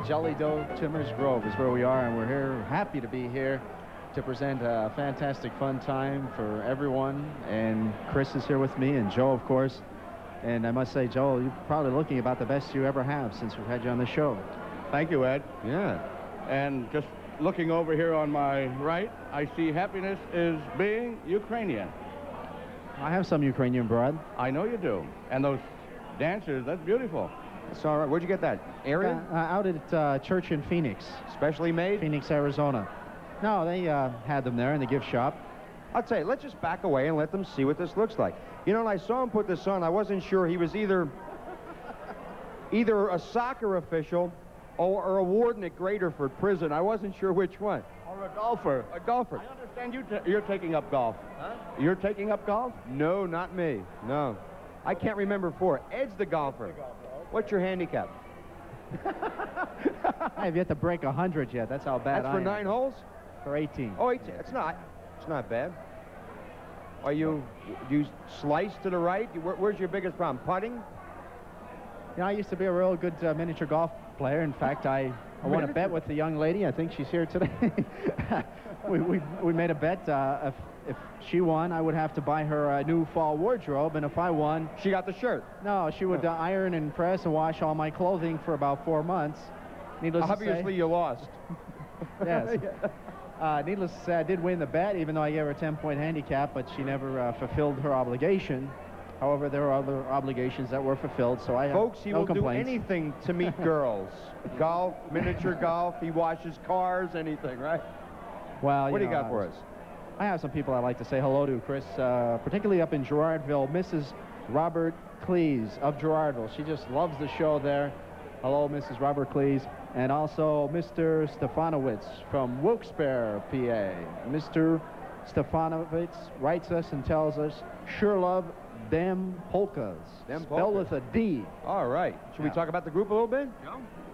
Jolly Joe Timmers Grove is where we are, and we're here, happy to be here to present a fantastic fun time for everyone. And Chris is here with me, and Joe, of course. And I must say, Joe, you're probably looking about the best you ever have since we've had you on the show. Thank you, Ed. Yeah. And just looking over here on my right, I see happiness is being Ukrainian. I have some Ukrainian blood. I know you do. And those dancers, that's beautiful. That's all right. Where'd you get that? Area? Out at church in Phoenix. Specially made? Phoenix, Arizona. No, they had them there in the gift shop. I'll tell you, let's just back away and let them see what this looks like. You know, when I saw him put this on, I wasn't sure he was either a soccer official or a warden at Graterford Prison. I wasn't sure which one. Or a golfer. A golfer. I understand you're taking up golf. Huh? You're taking up golf? No, not me. No. I can't remember for. Ed's the golfer. What's your handicap? I have yet to break 100 yet. That's how bad That's I for am. 9 holes? For 18. Oh, 18. It's not bad. Do you slice to the right? Where's your biggest problem? Putting? You know, I used to be a real good miniature golf player. In fact, I won a bet with the young lady. I think she's here today. we made a bet. If she won, I would have to buy her a new fall wardrobe, and if I won, she got the shirt. No, she would iron and press and wash all my clothing for about 4 months. Needless to say, obviously you lost. Yes. Needless to say, I did win the bet, even though I gave her a 10-point handicap, but she never fulfilled her obligation. However, there are other obligations that were fulfilled, so I have Folks, he no will complaints. do anything to meet girls. Golf, miniature golf, he washes cars, anything, right? Well, what do you got for us? I have some people I'd like to say hello to, Chris, particularly up in Gerardville. Mrs. Robert Cleese of Gerardville. She just loves the show there. Hello, Mrs. Robert Cleese. And also Mr. Stefanowitz from Wilkes-Barre, PA. Mr. Stefanowitz writes us and tells us, sure love them polkas. Spelled with a D. All right. Should we talk about the group a little bit?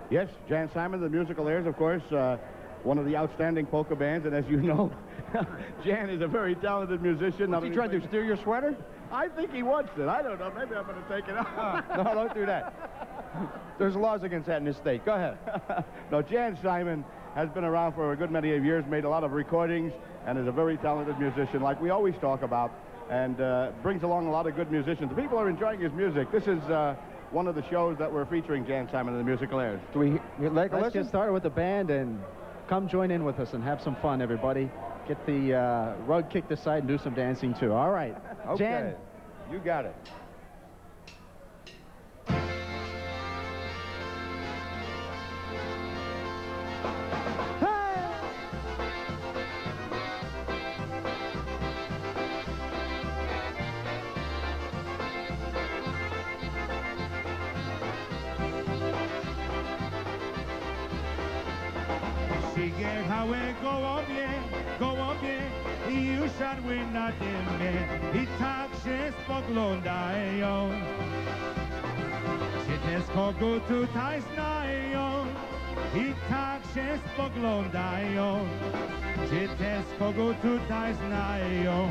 Yes, Jan Simon, the Musical Airs, of course, one of the outstanding polka bands, and as you know, Jan is a very talented musician. What's he trying to do, steal your sweater? I think he wants it. I don't know. Maybe I'm going to take it off. No, don't do that. There's laws against that in this state. Go ahead. No, Jan Simon has been around for a good many years, made a lot of recordings, and is a very talented musician, like we always talk about, and brings along a lot of good musicians. People are enjoying his music. This is one of the shows that we're featuring Jan Simon in the Musical Airs. Do we like Let's get started with the band and come join in with us and have some fun, everybody. Get the rug kicked aside and do some dancing, too. All right. Okay. Jan. You got it. Sigue goło mnie i usiadły na dymie i tak się spoglądają. Czy też kogo tutaj znają, I tak się spoglądają, czy też kogo tutaj znają.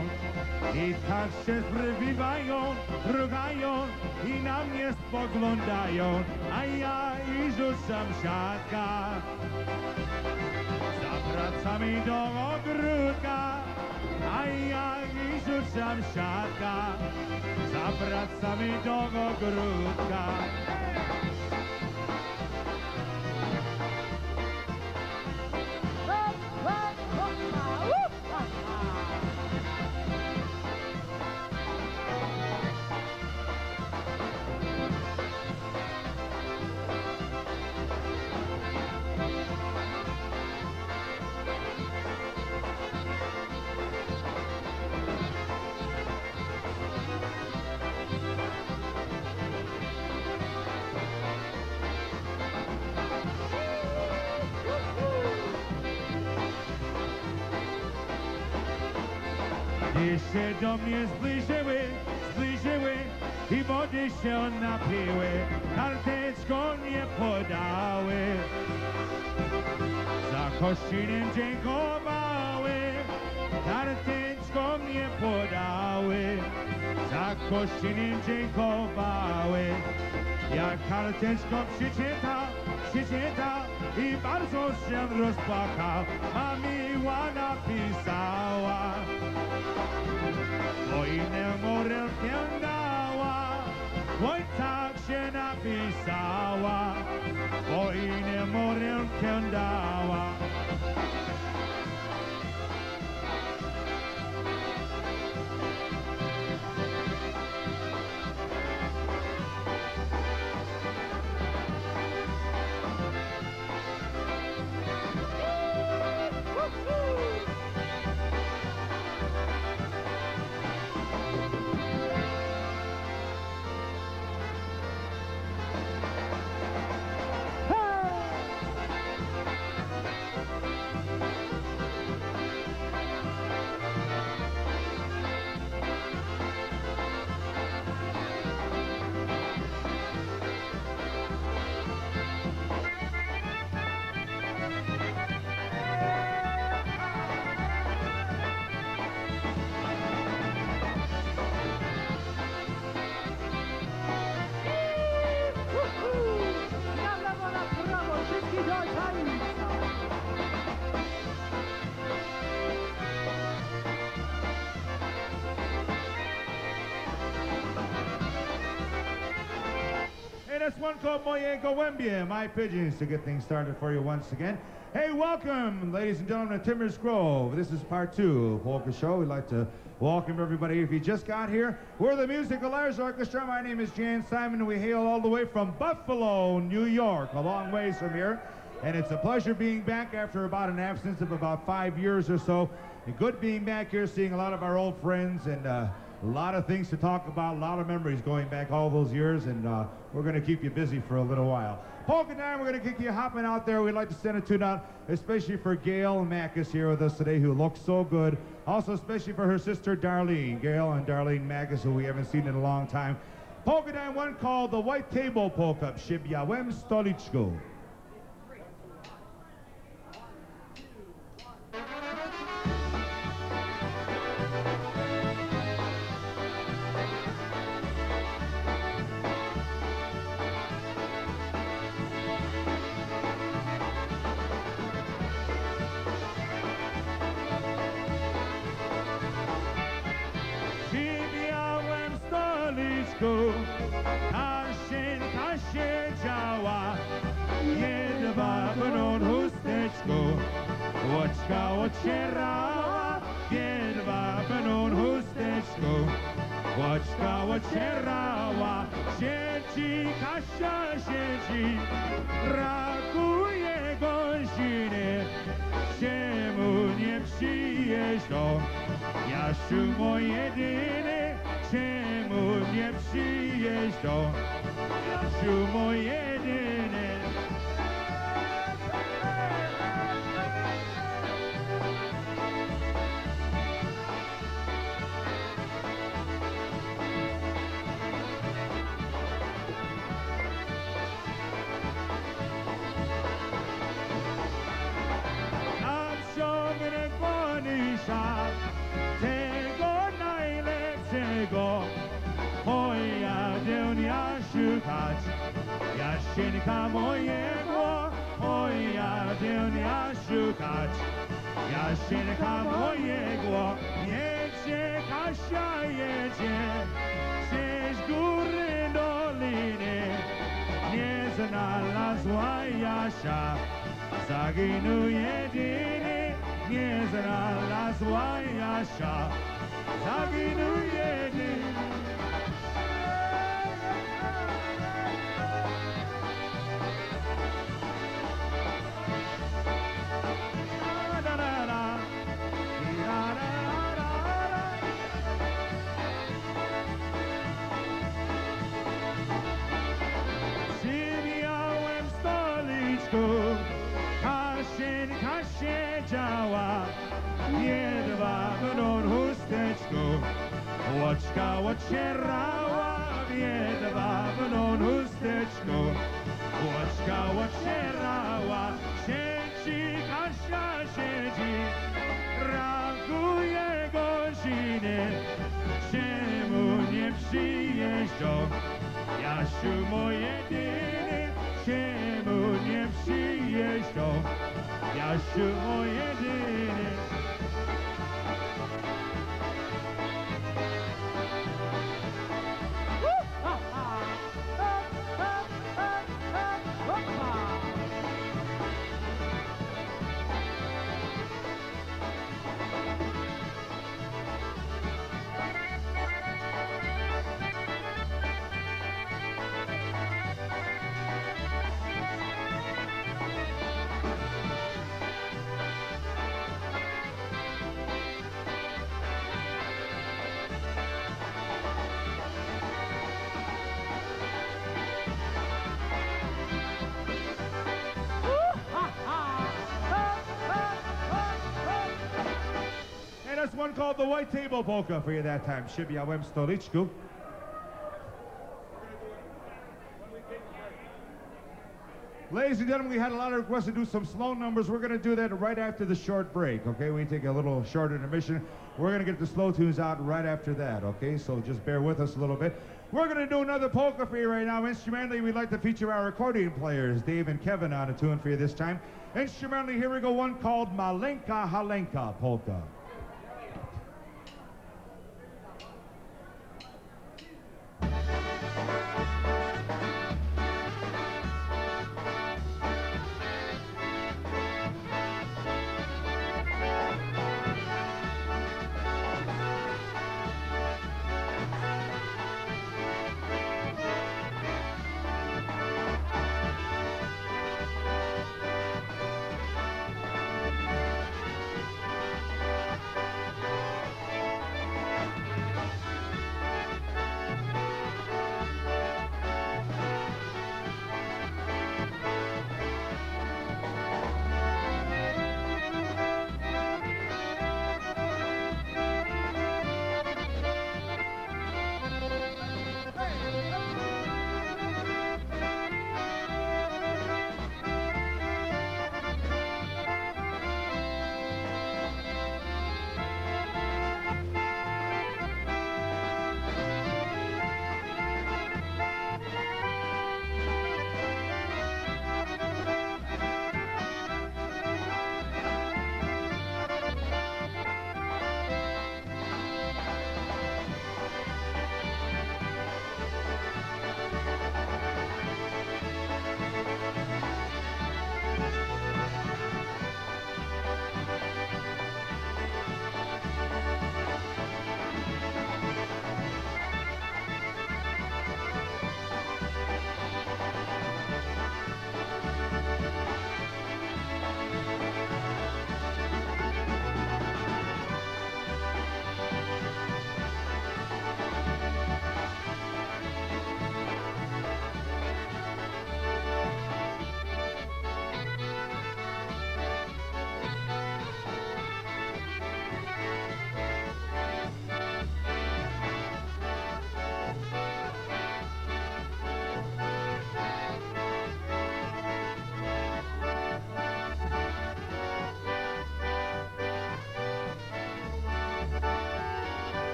I tak się zrywają, rugają i na mnie spoglądają, a ja i rzucam siatka. Zawracamy do ogródka, a ja i rzucam siatka. Zawracamy do ogródka. Gdy się do mnie zbliżyły i wody się napiły, karteczką nie podały. Za kościnem dziękowały, karteczką nie podały. Za kościnem dziękowały. Jak karteczką przeczytał i bardzo się rozpłakał, a miła napisała. Wojnę rękę dała, oj tak się napisała. Wojnę rękę dała. That's one called Moye Gołębie, My Pigeons, to get things started for you once again. Hey, welcome, ladies and gentlemen, to Timbers Grove. This is part 2 of Polka Show. We'd like to welcome everybody. If you just got here, we're the Musical Airs Orchestra. My name is Jan Simon, and we hail all the way from Buffalo, New York, a long ways from here. And it's a pleasure being back after about an absence of about 5 years or so. And good being back here, seeing a lot of our old friends, and a lot of things to talk about, a lot of memories going back all those years, and we're going to keep you busy for a little while. Polka time, we're going to kick you hopping out there. We'd like to send a tune out, especially for Gail Mackis here with us today, who looks so good. Also, especially for her sister, Darlene. Gail and Darlene Mackis, who we haven't seen in a long time. Polka time, one called the White Table Polka, Przybyłem Stoliczku. Tasienka siedziała, jedwabną chusteczką, łoczka ocierała, jedwabną chusteczką, łoczka ocierała. Siedzi Kasia, siedzi, brakuje godziny, czemu nie przyjeżdżą? Jasiu mój jedyny, czemu nie przyjeżdżą? Jasiu mój jedyny. szukać. Jasinka mojego, oj, jadę ja szukać. Jasinka mojego, jedzie Kasia, jedzie. Przez góry, doliny, nie znalazła Jasia. Zaginął jedyny, nie znalazła Jasia. Zaginął jedyny. Przywijałem stoliczku, Kasienka siedziała, jedwabną chusteczką, łoczka ocierała, jedwabną chusteczką, łoczka ocierała, siedzi Kasia siedzi, brakuje godziny, czemu nie przyjeżdżą? Jasiu moje jedyny, czemu nie przyjeżdżą? Jasiu moje jedyny. And that's one called the White Table Polka for you that time. Przywijałem stoliczku. Ladies and gentlemen, we had a lot of requests to do some slow numbers. We're going to do that right after the short break, okay? We take a little short intermission. We're going to get the slow tunes out right after that, okay? So just bear with us a little bit. We're going to do another polka for you right now. Instrumentally, we'd like to feature our accordion players, Dave and Kevin, on a tune for you this time. Instrumentally, here we go, one called Malenka Halenka Polka.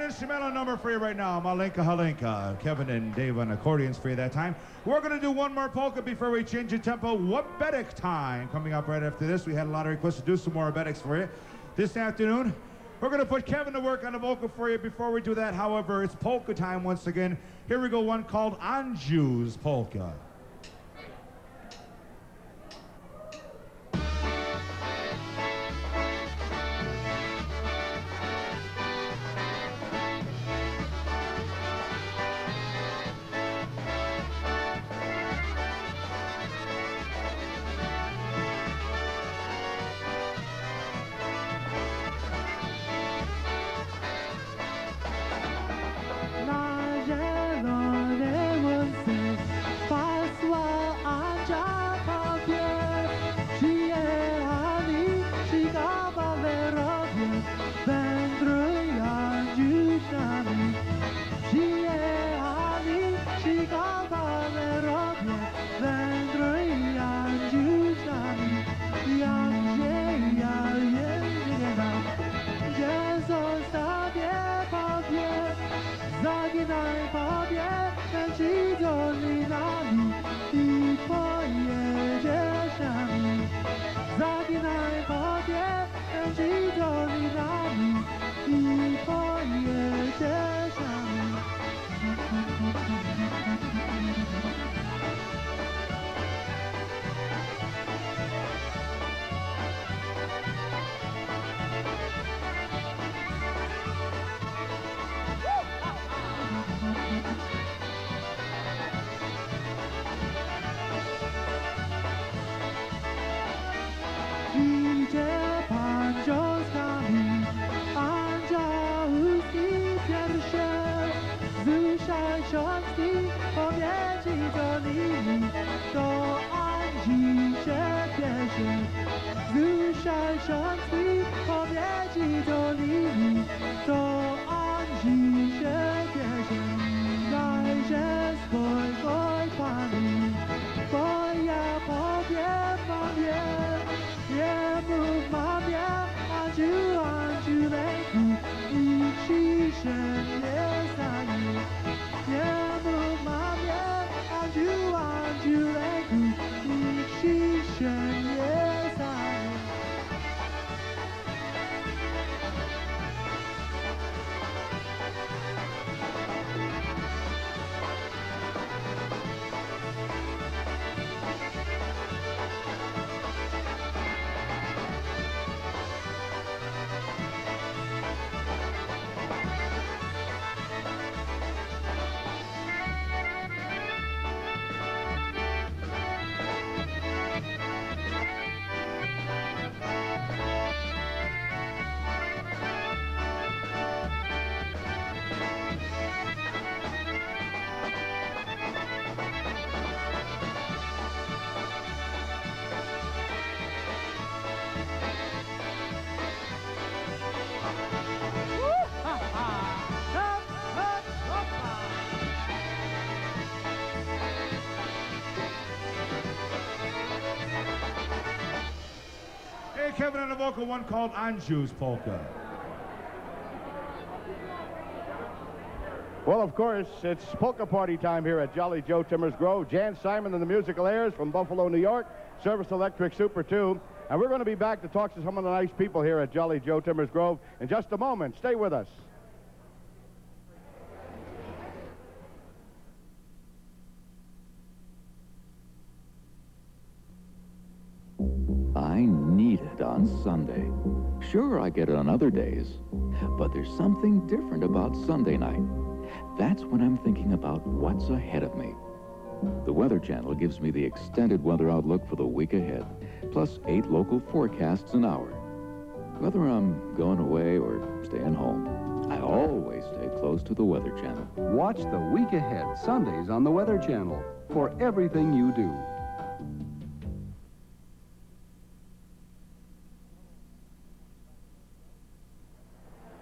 instrumental number for you right now, Malenka Halenka. Kevin and Dave on accordions for you that time. We're going to do one more polka before we change the tempo. Wabedic time. Coming up right after this. We had a lot of requests to do some more Wabedics for you this afternoon. We're going to put Kevin to work on the vocal for you. Before we do that, however, it's polka time once again. Here we go, one called Anju's Polka. Kevin on the vocal, one called Anju's Polka. Well, of course, it's polka party time here at Jolly Joe Timmers Grove. Jan Simon and the Musical Airs from Buffalo, New York, Service Electric Super 2. And we're going to be back to talk to some of the nice people here at Jolly Joe Timmers Grove in just a moment. Stay with us. I need it on Sunday. Sure, I get it on other days, but there's something different about Sunday night. That's when I'm thinking about what's ahead of me. The Weather Channel gives me the extended weather outlook for the week ahead, plus 8 local forecasts an hour. Whether I'm going away or staying home, I always stay close to the Weather Channel. Watch the week ahead Sundays on the Weather Channel for everything you do.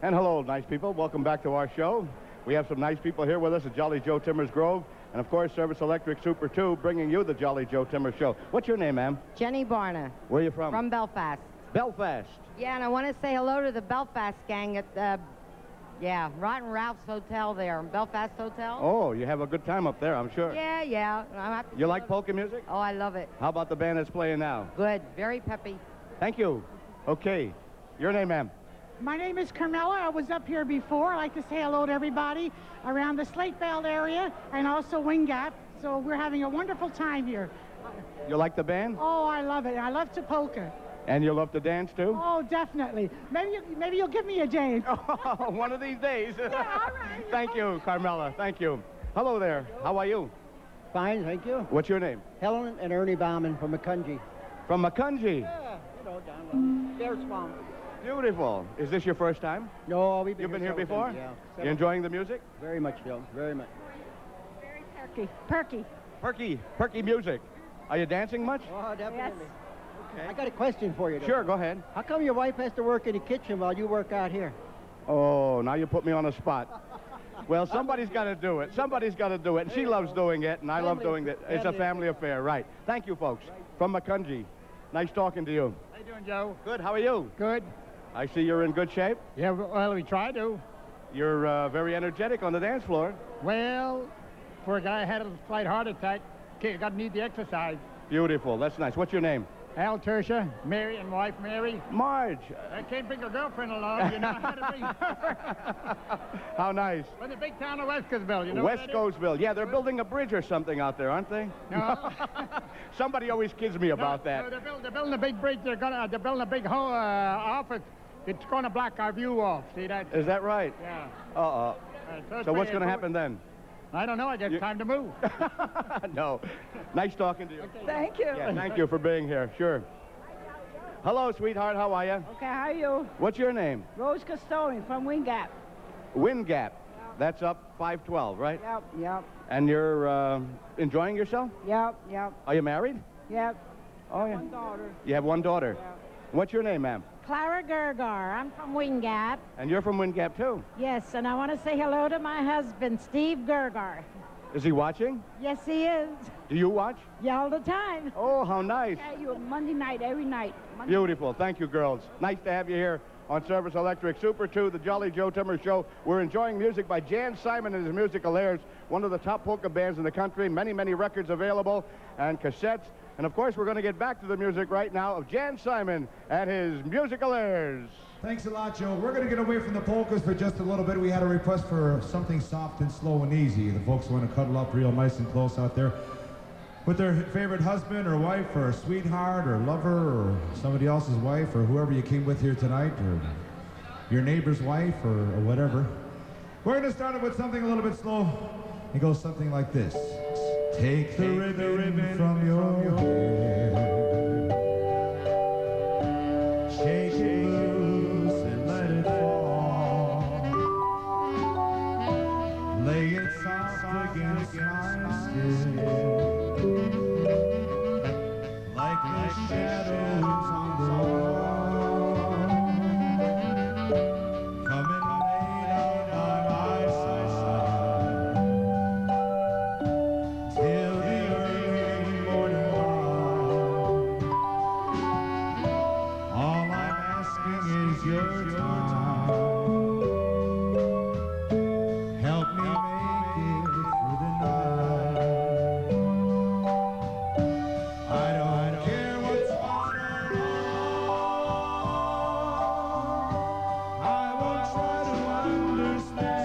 And hello, nice people. Welcome back to our show. We have some nice people here with us at Jolly Joe Timmers Grove. And, of course, Service Electric Super 2 bringing you the Jolly Joe Timmers Show. What's your name, ma'am? Jenny Barna. Where are you from? From Belfast. Belfast. Yeah, and I want to say hello to the Belfast gang at Yeah, Rotten Ralph's Hotel there, Belfast Hotel. Oh, you have a good time up there, I'm sure. Yeah, yeah. You like polka music? Oh, I love it. How about the band that's playing now? Good, very peppy. Thank you. Okay. Your name, ma'am? My name is Carmela. I was up here before. I'd like to say hello to everybody around the Slateveld area and also Wing Gap. So we're having a wonderful time here. You like the band? Oh, I love it. I love to polka. And you love to dance, too? Oh, definitely. Maybe you'll give me a dance. One of these days. Yeah, all right. Thank you, Carmela. Thank you. Hello there. How are you? Fine, thank you. What's your name? Helen and Ernie Bauman from Macungie. From Macungie? Yeah, you know, down the Bears Farm. Beautiful. Is this your first time? No, we've been You've been here before? Yeah. You enjoying the music? Very much, Bill. Very much. Very perky. Perky music. Are you dancing much? Oh, definitely. Yes. Okay. I got a question for you, though. Sure, go ahead. How come your wife has to work in the kitchen while you work out here? Oh, now you put me on the spot. Well, somebody's got to do it. Somebody's got to do it. And she loves doing it, and I love doing it. It's a family affair, right. Thank you, folks. From Macungie. Nice talking to you. How you doing, Joe? Good. How are you? Good. I see you're in good shape. Yeah, well, we try to. You're very energetic on the dance floor. Well, for a guy who had a slight heart attack, you got to need the exercise. Beautiful. That's nice. What's your name? Al Tertia, Mary and wife Mary. Marge. I can't bring a girlfriend along, you know how to bring her. How nice. From the big town of Westcoatsville, you know West Coastville. Yeah, they're building a bridge or something out there, aren't they? No. Somebody always kids me about that. No, they're building a big bridge. They're building a big office. It's going to block our view off. See that? Is that right? Yeah. So what's going to happen then? I don't know. I guess time to move. No. Nice talking to you. Okay. Thank you. Yeah, thank you for being here. Sure. Hello, sweetheart. How are you? Okay, how are you? What's your name? Rose Custodian from Wing Gap. Wind Gap. That's up 512, right? Yep. And you're enjoying yourself? Yep. Are you married? Yep. Oh, yeah. One daughter. You have one daughter? Yeah. What's your name, ma'am? Clara Gergar. I'm from Wing Gap. And you're from Wind Gap, too? Yes, and I want to say hello to my husband, Steve Gergar. Is he watching? Yes, he is. Do you watch? Yeah, all the time. Oh, how nice. Yeah, you Monday night, every night. Beautiful. Thank you, girls. Nice to have you here on Service Electric Super 2, the Jolly Joe Timmers Show. We're enjoying music by Jan Simon and his Musical Airs, one of the top polka bands in the country. Many, many records available and cassettes. And, of course, we're going to get back to the music right now of Jan Simon and his Musical Airs. Thanks a lot, Joe. We're going to get away from the polkas for just a little bit. We had a request for something soft and slow and easy. The folks want to cuddle up real nice and close out there with their favorite husband or wife or sweetheart or lover or somebody else's wife or whoever you came with here tonight or your neighbor's wife or whatever. We're going to start it with something a little bit slow. It goes something like this. Take the ribbon from your hair. Shake it loose and let it fall. Lay it soft against my skin. Like the shadows on the wall. Come and lay down by my side. Till the early morning light. All I'm asking is your time. Help me make it through the night. I don't care what's on or wrong. I will try to understand.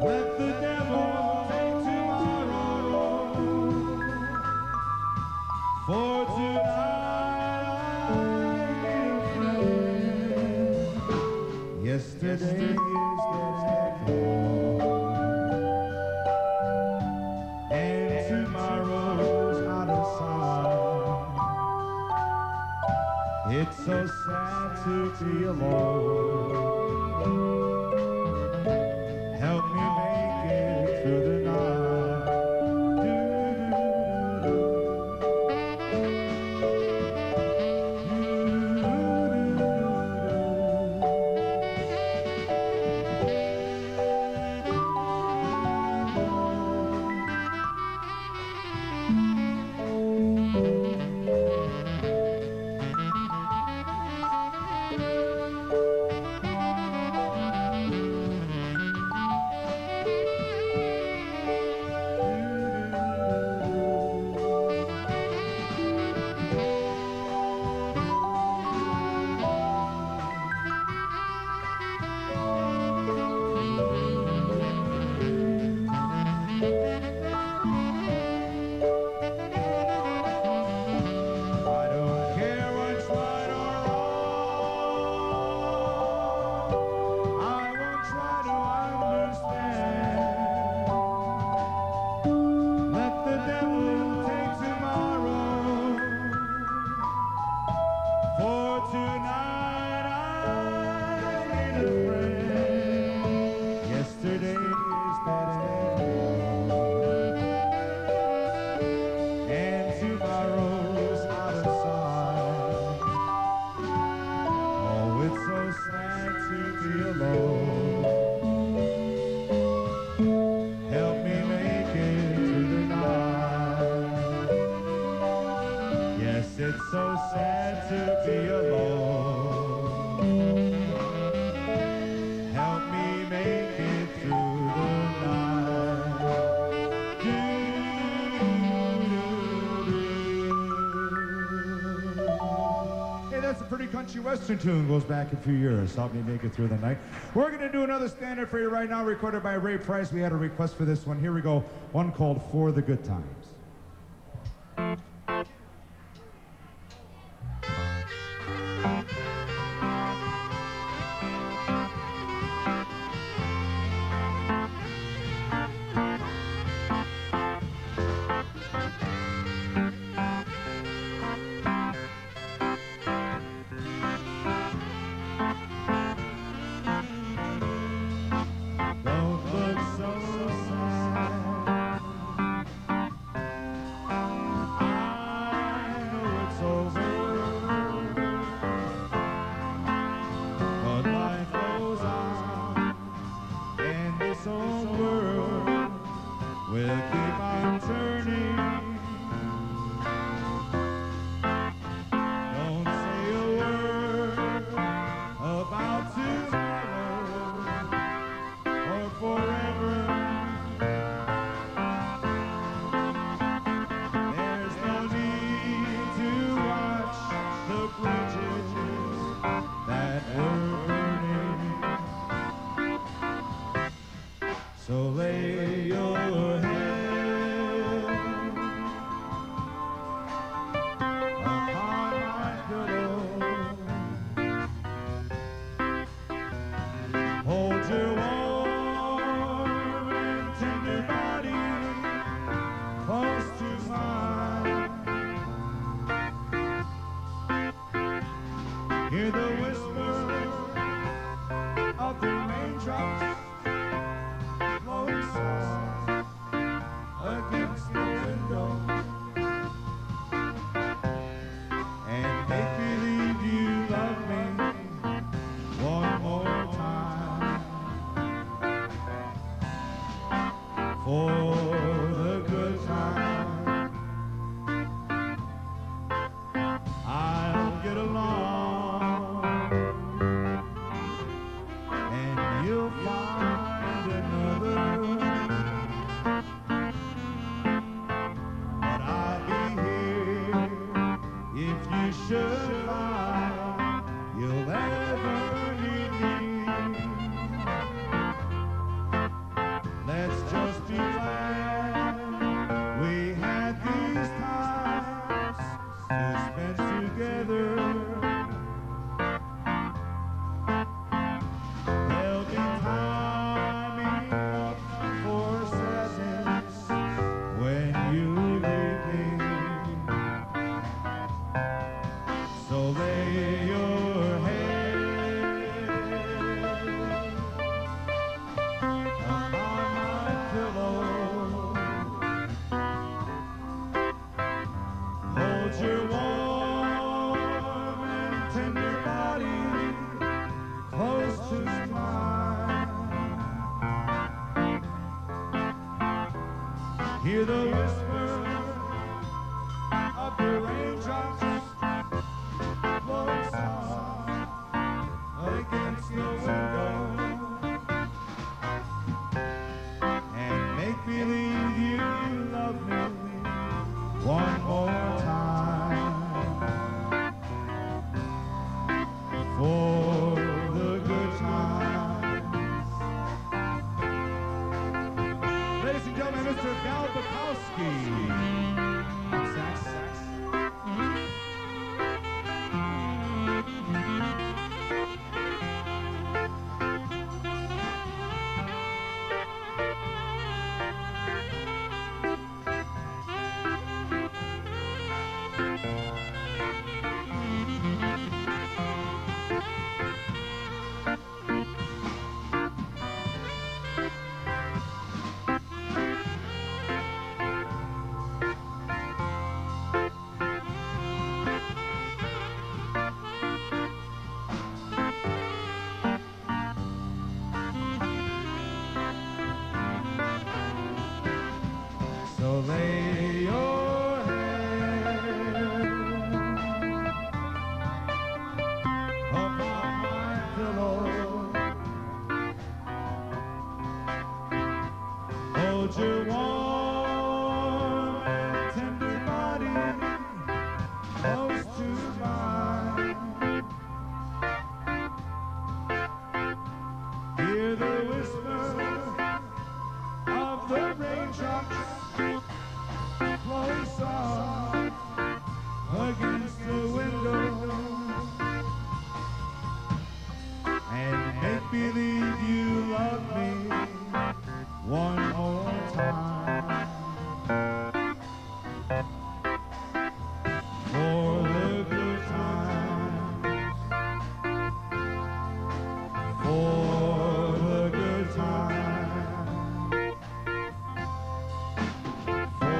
Let the devil take tomorrow. For tonight I need a friend. Yesterday is dead and tomorrow's out of sight. It's so sad to be alone. Help me make it through the night. And tomorrow's out of sight. Oh, it's so sad to be alone. Help me make it through the night. Yes, it's so sad to be alone. Help me make it through the night. Hey, that's a pretty country western tune. Goes back a few years. Help me make it through the night. We're going to do another standard for you right now, recorded by Ray Price. We had a request for this one. Here we go. One called For the Good Times. Don't look so sad. I know it's over, but life goes on, and this old world will keep on turning. Don't say a word about tomorrow or forever. There's no need to watch the bridges that were burning. So lay your head upon my pillow. Hold your warm and tender body close to mine. Hear the whisper of the raindrops flowing soft against the window, and make believe you love me one more time. For the good time, I'll get along, and you'll find another. But I'll be here if you should find you'll ever need me. Let's just be glad we had these times to spend together. There'll be time enough for sadness when you leave me. So lay your head upon my pillow. Hold your warm and tender body close to mine. Hear the whisper of the raindrops blowing soft against the window, and make believe you love me one more time. For the good times. Ladies and gentlemen, Mr. Val Bukowski on sax. lay your head upon my pillow. Hold your warm and tender body close to mine. Hear the whisper of the raindrops flowing soft against the window, and make believe you love me one more time. For the good times, for the good times,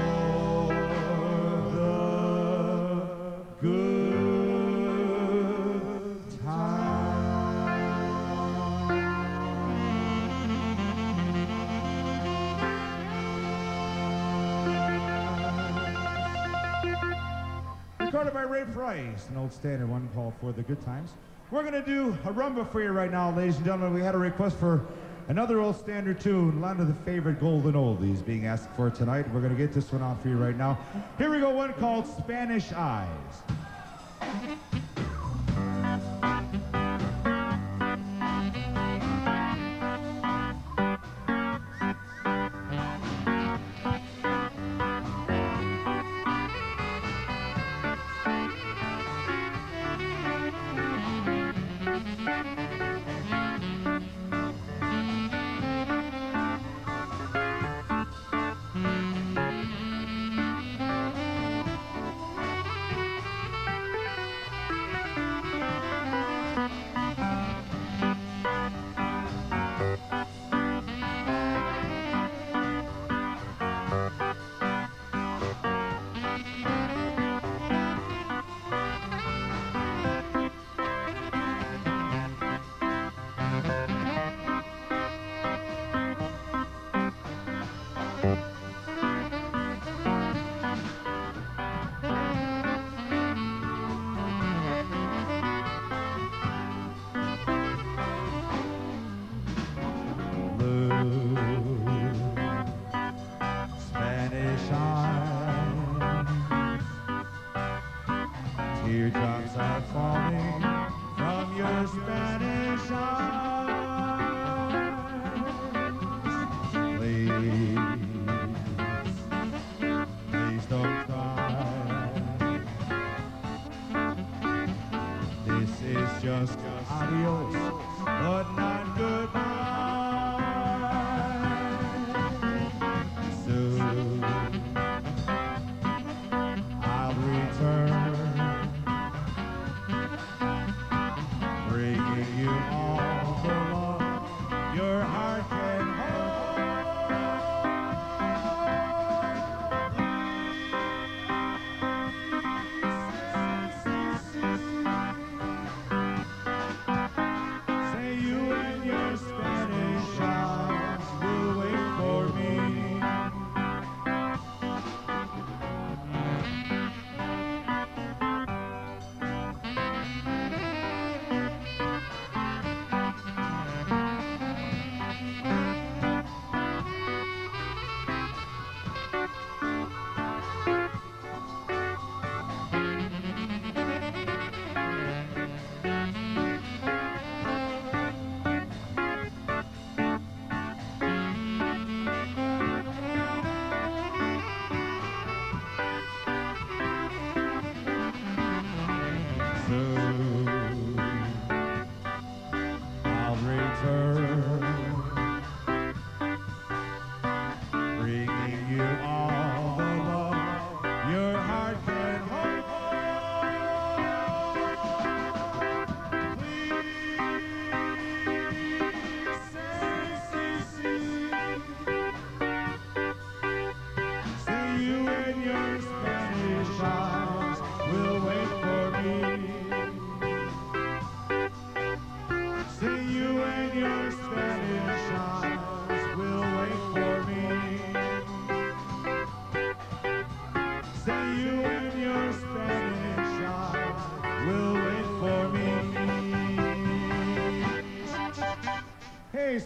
for the good Recorded by Ray Price, an old standard one called For the Good Times. We're going to do a rumba for you right now, ladies and gentlemen. We had a request for another old standard tune, one of the favorite golden oldies being asked for tonight. We're going to get this one on for you right now. Here we go, one called Spanish Eyes. Spanish eyes, teardrops are falling from your Spanish eyes. Please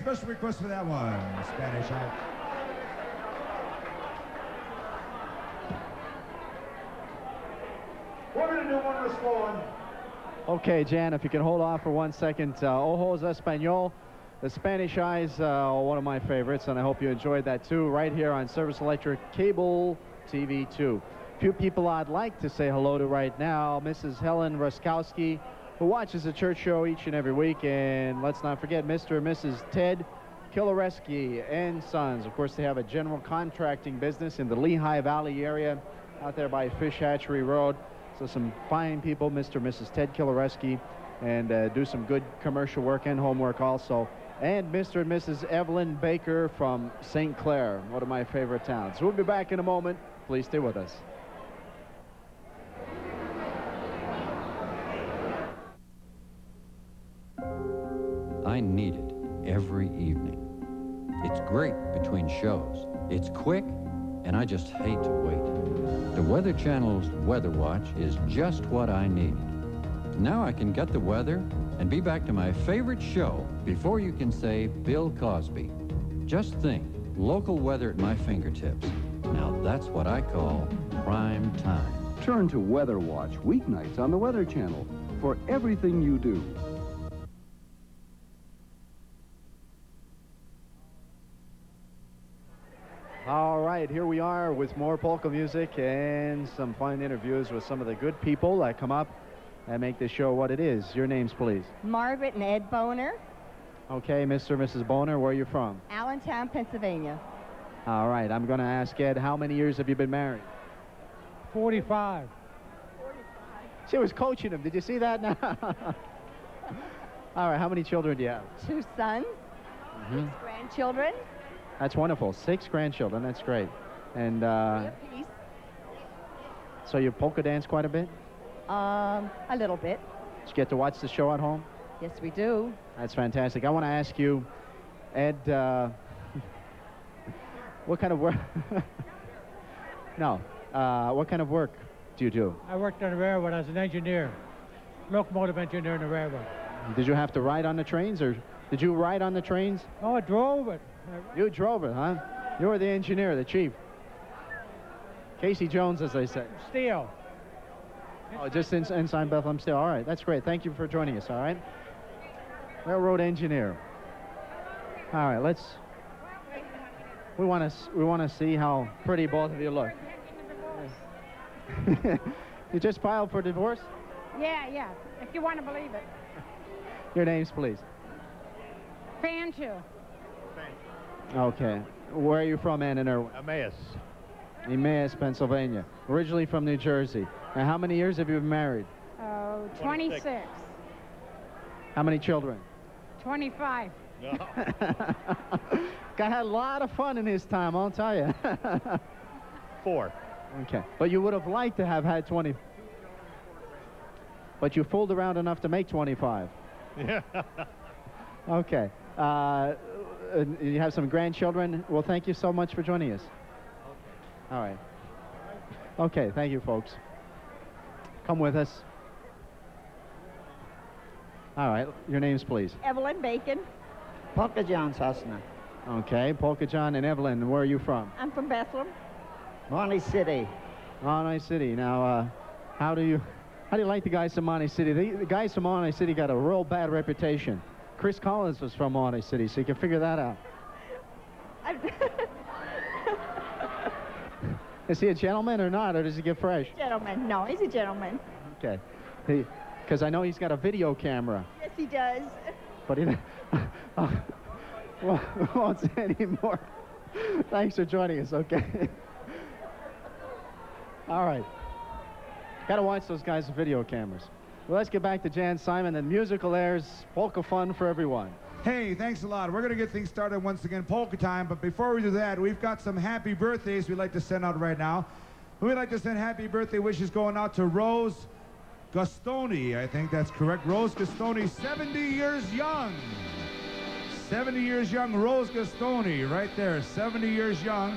special request for that one, Spanish Eye. We're going to do one response. Okay, Jan, if you can hold off for 1 second. Ojos Español, the Spanish Eyes, one of my favorites, and I hope you enjoyed that too, right here on Service Electric Cable TV 2. Few people I'd like to say hello to right now. Mrs. Helen Ruskowski, who watches the church show each and every week, and let's not forget Mr. and Mrs. Ted Kiloreski and Sons. Of course, they have a general contracting business in the Lehigh Valley area out there by Fish Hatchery Road. So some fine people, Mr. and Mrs. Ted Kiloreski, and do some good commercial work and homework also. And Mr. and Mrs. Evelyn Baker from St. Clair, one of my favorite towns. We'll be back in a moment. Please stay with us. I need it every evening. It's great between shows. It's quick, and I just hate to wait. The Weather Channel's Weather Watch is just what I need. Now I can get the weather and be back to my favorite show before you can say Bill Cosby. Just think, local weather at my fingertips. Now that's what I call prime time. Turn to Weather Watch weeknights on the Weather Channel for everything you do. All right, here we are with more polka music and some fine interviews with some of the good people that come up and make this show what it is. Your names, please. Margaret and Ed Boner, Okay, Mr. and Mrs. Boner, where are you from? Allentown, Pennsylvania. All right, I'm going to ask Ed, how many years have you been married? 45. She was coaching him. Did you see that now? All right, how many children do you have? 2 sons, Mhm. 6 grandchildren, That's wonderful. 6 grandchildren. That's great. And a piece. so you polka dance quite a bit? A little bit. Did you get to watch the show at home? Yes, we do. That's fantastic. I want to ask you, Ed, what kind of work? No. What kind of work do you do? I worked on the railroad as an engineer, locomotive engineer in the railroad. Did you have to ride on the trains, or did you ride on the trains? Oh, I drove it. You drove it, huh? You were the engineer, the chief. Casey Jones, as they say. Steel. Oh, just inside Bethlehem Steel. All right, that's great. Thank you for joining us, all right? Railroad engineer. All right, let's... We want to see how pretty both of you look. You just filed for divorce? Yeah, if you want to believe it. Your names, please. Fanchu. Okay. Where are you from, Ann and Irwin? Emmaus. Emmaus, Pennsylvania. Originally from New Jersey. Now, how many years have you been married? Oh, 26. How many children? 25. Guy had a lot of fun in his time, I'll tell you. 4. Okay. But you would have liked to have had 20. But you fooled around enough to make 25. Yeah. Okay. You have some grandchildren. Well, thank you so much for joining us. All right. Okay, thank you, folks. Come with us. All right, your names, please. Evelyn Bacon. Polka John Sassner. Okay, Polka John and Evelyn, where are you from? I'm from Bethlehem. Monty City. Monterey City. Now, how do you like the guys from Monterey City? The guys from Monterey City got a real bad reputation. Chris Collins was from Monterey City, so you can figure that out. Is he a gentleman or not, or does he get fresh? Gentleman. No, he's a gentleman. Okay. Because I know he's got a video camera. Yes, he does. But he won't say anymore. Thanks for joining us, okay? All right. Got to watch those guys with video cameras. Well, let's get back to Jan Simon and musical airs, polka fun for everyone. Hey, thanks a lot. We're going to get things started once again, polka time. But before we do that, we've got some happy birthdays we'd like to send out right now. We'd like to send happy birthday wishes going out to Rose Gustoni. I think that's correct. Rose Gustoni, 70 years young. 70 years young, Rose Gustoni, right there, 70 years young.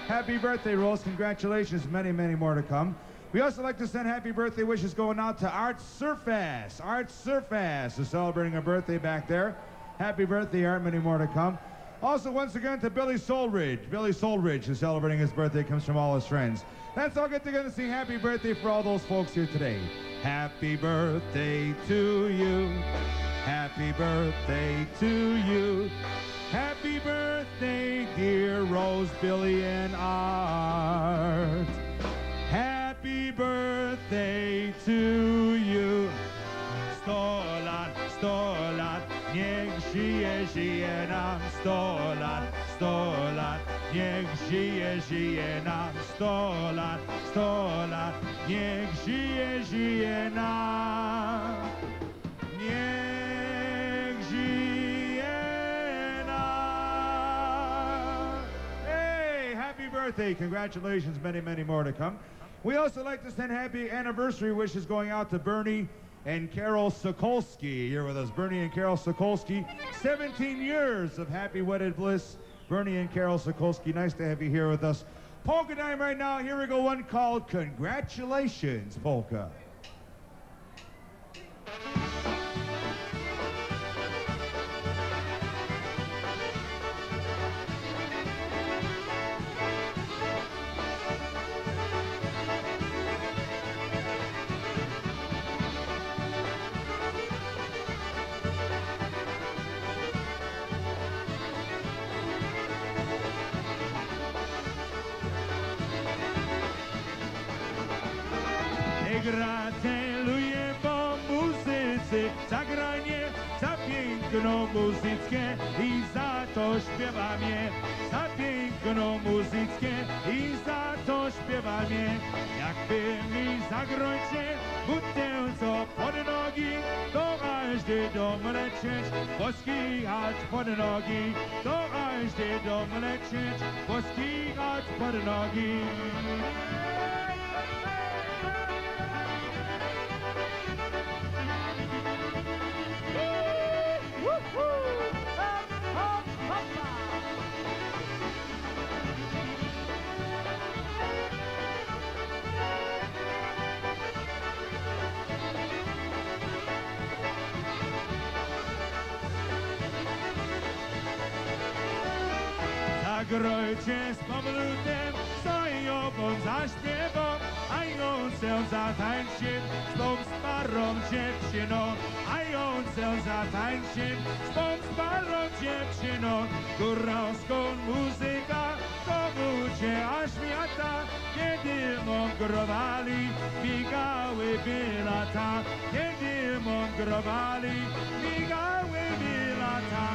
Happy birthday, Rose. Congratulations. Many, many more to come. We also like to send happy birthday wishes going out to Art Surface. Art Surface is celebrating her birthday back there. Happy birthday. There aren't many more to come. Also, once again, to Billy Soulridge. Billy Soulridge, who's celebrating his birthday, comes from all his friends. Let's all get together and sing happy birthday for all those folks here today. Happy birthday to you. Happy birthday to you. Happy birthday, dear Rose, Billy, and Art. Happy birthday to you. 100 lat, 100 lat, niech żyje, żyje nam. 100 lat, 100 lat, niech żyje, żyje nam. 100 lat, 100 lat, niech żyje, żyje nam. Niech żyje nam. Hey, happy birthday. Congratulations, many, many more to come. We also like to send happy anniversary wishes going out to Bernie and Carol Sokolsky. Here with us, Bernie and Carol Sokolsky. 17 years of happy wedded bliss. Bernie and Carol Sokolsky, nice to have you here with us. Polka time right now. Here we go, one called Congratulations Polka. Gratuluję po muzyce, za granie, za piękną muzykę i za to śpiewamie, za piękną muzykę i za to śpiewamie. Jakby mi zagrońcie butę co pod nogi, to aż do mleczeć, poskihać pod nogi, to aż do mleczeć, poskihać pod nogi. Zagrojcie z pomlutem, znajomą zaśpiewą, a ją chcę zatańczyć z tą starą dziewczyną, a ją chcę zatańczyć z tą starą dziewczyną. Góralską muzyka komu cię aż miata, kiedy mągrowali, migały by lata, kiedy mągrowali, migały by lata.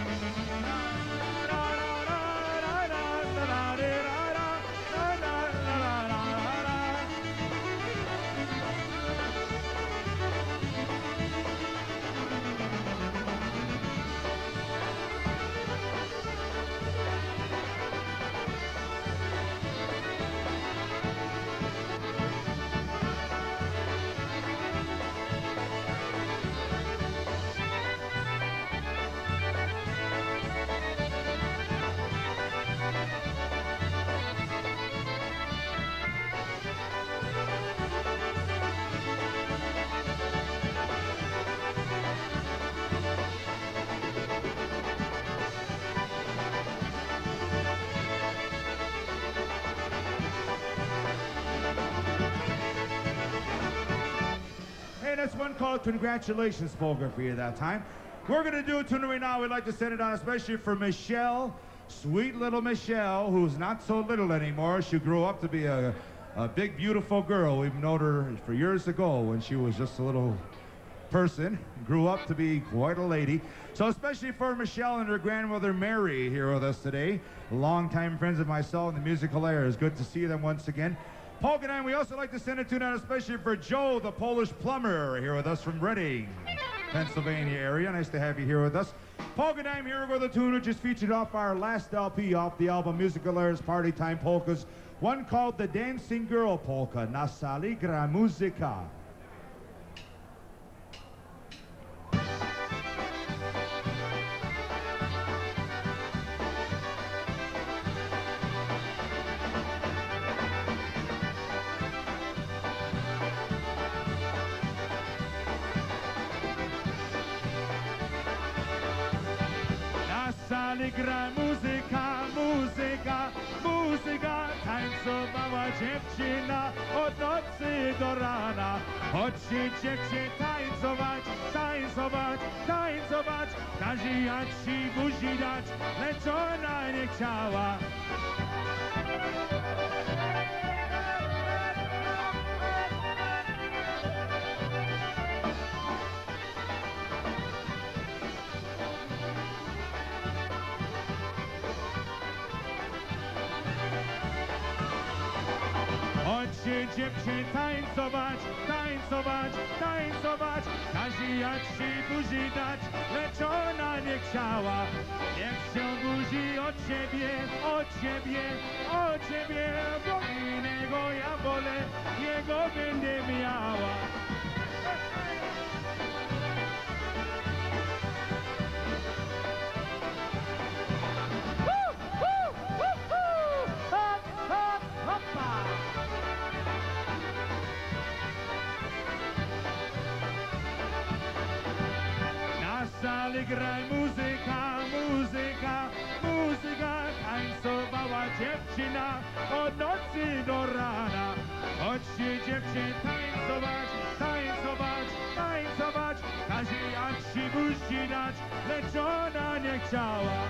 That's one called Congratulations Polka for you that time. We're going to do a tune right now. We'd like to send it on especially for Michelle, sweet little Michelle, who's not so little anymore. She grew up to be a big, beautiful girl. We've known her for years ago when she was just a little person, grew up to be quite a lady. So especially for Michelle and her grandmother Mary here with us today, longtime friends of myself and the musical airs. Good to see them once again. Polka Time, we also like to send a tune out especially for Joe, the Polish plumber, here with us from Reading, Pennsylvania area. Nice to have you here with us. Polka Time, here we go, the tune which is featured off our last LP off the album Musical Airs Party Time Polkas, one called The Dancing Girl Polka, Na sali gra muzyka. sali gra muzyka, muzyka, muzyka. Tańcowała dziewczyna od nocy do rana. Chodźcie dziewczyny tańcować, tańcować, tańcować. Każe jak ci buzi dać, lecz ona nie chciała. Chodźcie dziewczyny tańcować, tańcować, tańcować. Każe jak ci buzi dać, lecz ona nie chciała. Niech się buzi od ciebie, od ciebie, od ciebie. Bo innego ja wolę, jego będę miała. Na sali graj muzyka, muzyka, muzyka. Tańcowała dziewczyna od nocy do rana. Chodźcie dziewczyny tańcować, tańcować, tańcować. Każe jak ci buzi dać, lecz ona nie chciała.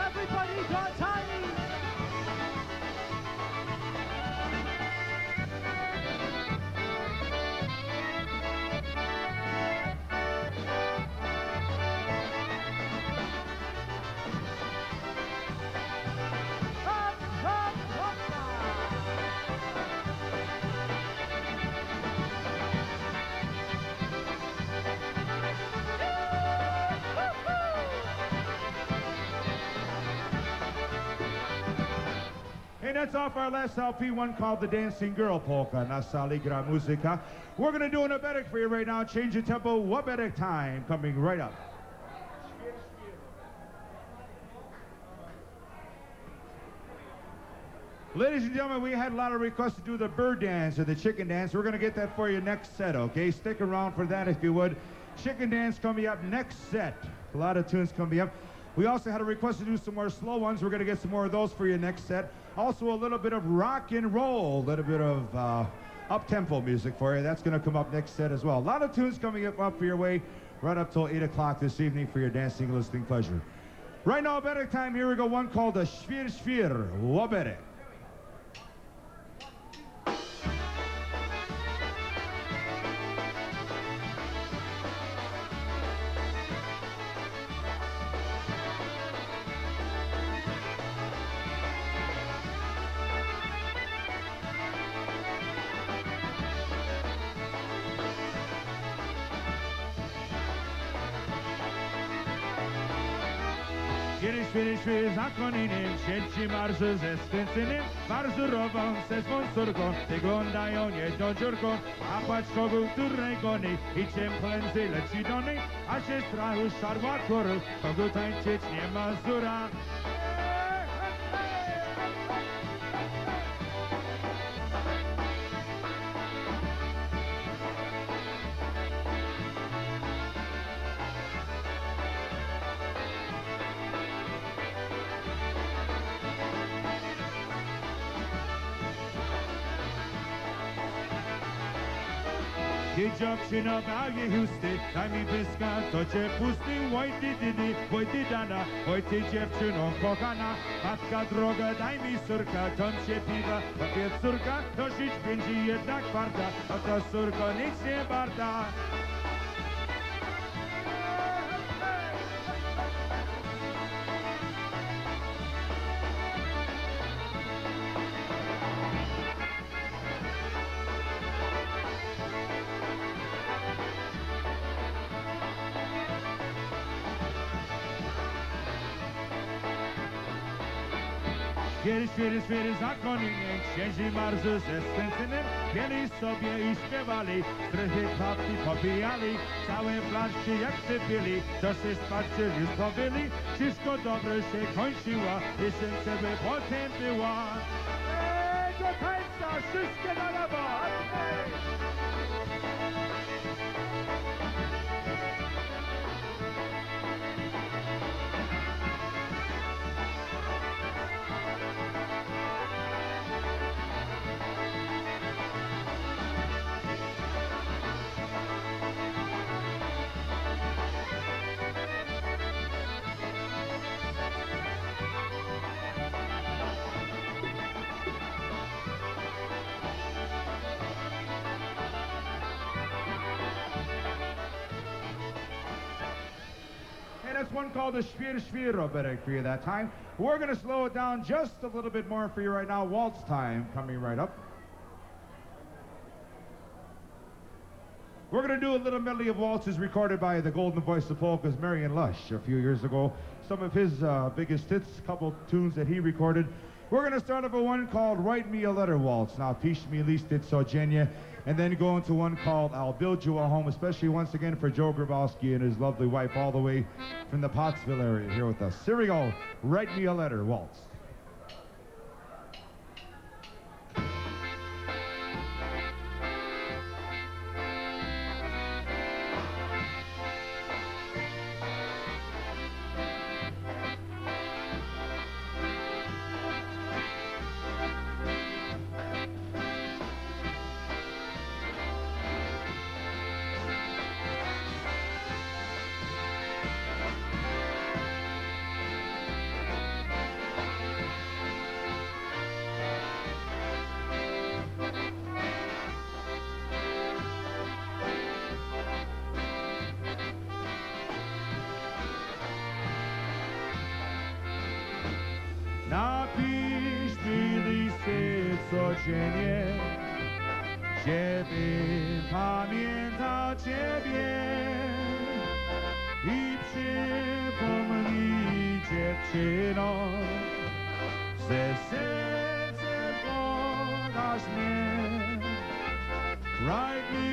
Everybody got tiny. Hey, that's off our last LP, one called The Dancing Girl Polka, Na sali gra muzyka. We're going to do an abetic for you right now. Change the tempo, wabetic time, coming right up. Ladies and gentlemen, we had a lot of requests to do the bird dance or the chicken dance. We're going to get that for you next set, okay? Stick around for that if you would. Chicken dance coming up next set. A lot of tunes coming up. We also had a request to do some more slow ones. We're going to get some more of those for you next set. Also a little bit of rock and roll, a little bit of up-tempo music for you. That's going to come up next set as well. A lot of tunes coming up for your way right up till 8 o'clock this evening for your dancing and listening pleasure. Right now, Wabetic time. Here we go. One called the Świr Świr Wabetic. Świr za koninem, siedzi marży ze stęcynym, marzurową se sponsorką, wyglądają jedno dziurką, a patrz kogo, której goni, i czym plędzy leci do niej, a się strachu szarła koru, kogo tańczyć nie ma zura. Ty dziewczyno bawie chusty, daj mi pyska, to cię pusty, oj ty dana, oj ty dziewczyno kochana, matka droga, daj mi córka, tom się piwa, powiedz córka, to żyć będzie jednak warta, a ta córko nic nie warta. Świry za koniem, księży marzu ze Spencenem, mieli sobie i śpiewali, strychy papki popijali, całe planszy jak sypili, to się spatrzyli, spowili, wszystko dobrze się kończyło i syn sobie potem była. Do tańca, wszystkie na lewo! That's one called the Schwir Roberek for you that time. We're going to slow it down just a little bit more for you right now. Waltz time coming right up. We're going to do a little medley of waltzes recorded by the golden voice of polkas, Marion Lush, a few years ago. Some of his biggest hits, a couple tunes that he recorded. We're going to start off with one called Write Me a Letter Waltz. Now, Pish mi listit Sojenia. And then go into one called I'll Build You a Home, especially once again for Joe Grabowski and his lovely wife all the way from the Pottsville area here with us. Here we go. Write Me a Letter Waltz. Napisz mi listy codziennie, żebym pamiętał Ciebie i przypomnij dziewczyno, ze sercem kochasz mnie. Write me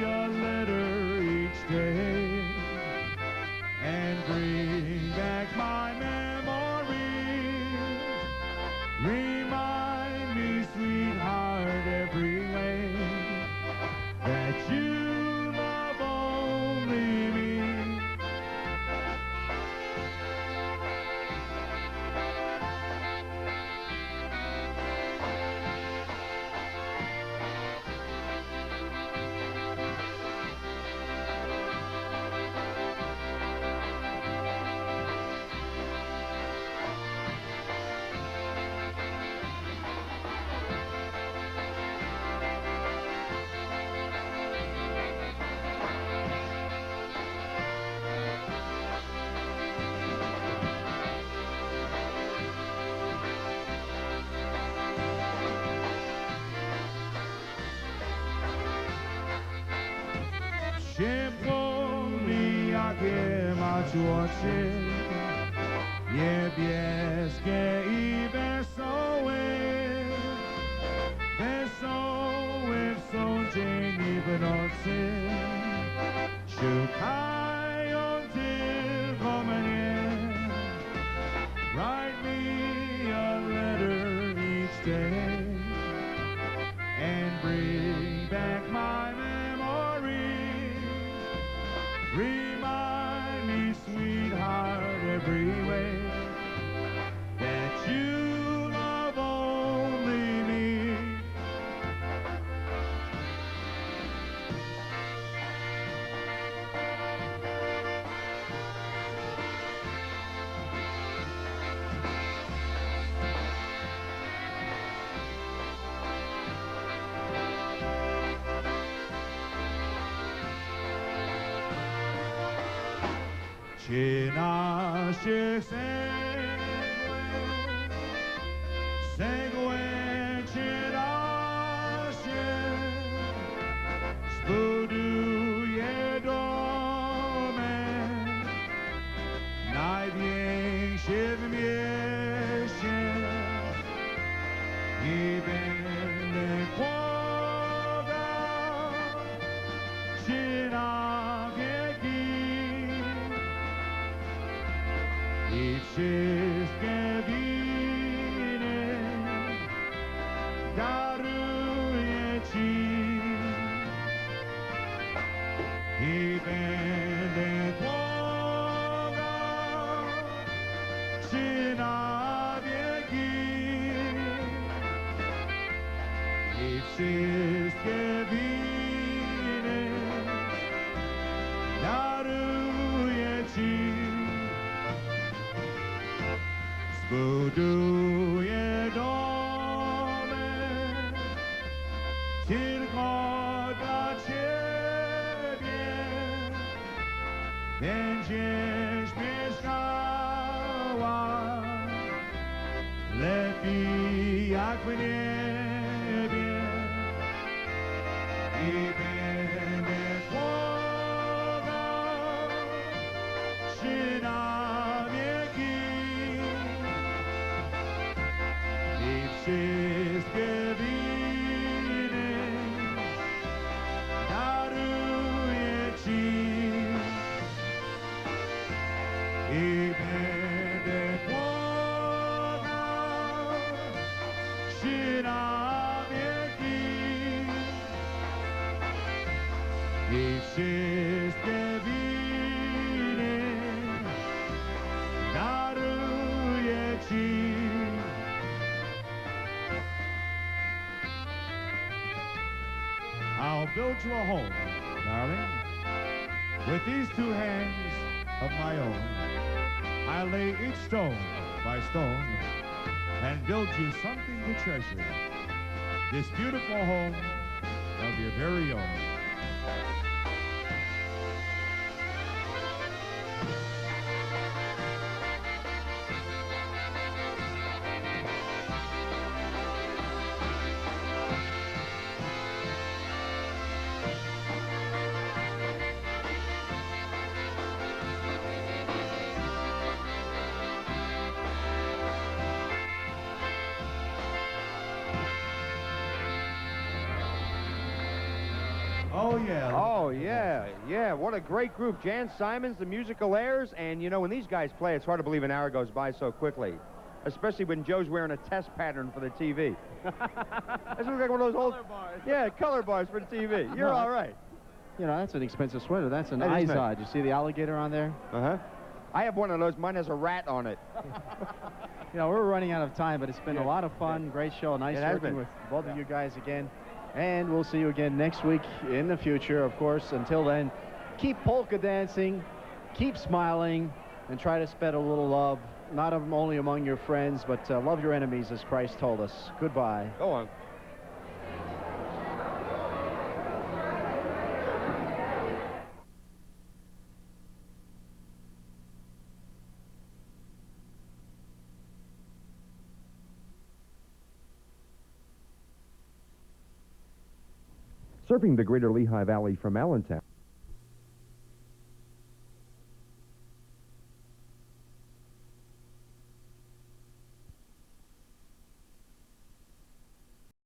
a letter each day and bring back my memories. Remind me, sweetheart, every way that you love only me. Przypomnij, jakie masz oczy, niebieskie i wesołe, wesołe są dzień i w nocy, szukają tylko mnie. Write me a letter each day and bring back my memories. Remind me, sweetheart, every way that you love only me. Czy naszych segłe czy rasie zbuduje domek największy w mieście, Ich ist gewinnen, daruje ci, zbuduję domy, tylko dla ciebie. Będziesz mieszkała lepiej jak w niebie i będę błagał ci na wieki i wszystkie winy daruję ci. I będę błagał ci na wieki i wszystkie winy daruję ci. I'll build you a home, darling, with these two hands of my own. I lay each stone by stone and build you something to treasure. This beautiful home of your very own. Oh, yeah. Oh, yeah, yeah. What a great group. Jan Simons, the Musical Airs. And, you know, when these guys play, it's hard to believe an hour goes by so quickly. Especially when Joe's wearing a test pattern for the TV. This looks like one of those old... Color bars. Yeah, color bars for the TV. You're No, all right. You know, that's an expensive sweater. That's an That is nice. Izod. You see the alligator on there? Uh-huh. I have one of those. Mine has a rat on it. You know, we're running out of time, but it's been a lot of fun. Great show. Nice It has working been. with both of you guys again. And we'll see you again next week in the future, of course. Until then, keep polka dancing, keep smiling, and try to spread a little love, not only among your friends, but love your enemies, as Christ told us. Goodbye. Go on. Surfing the greater Lehigh Valley from Allentown.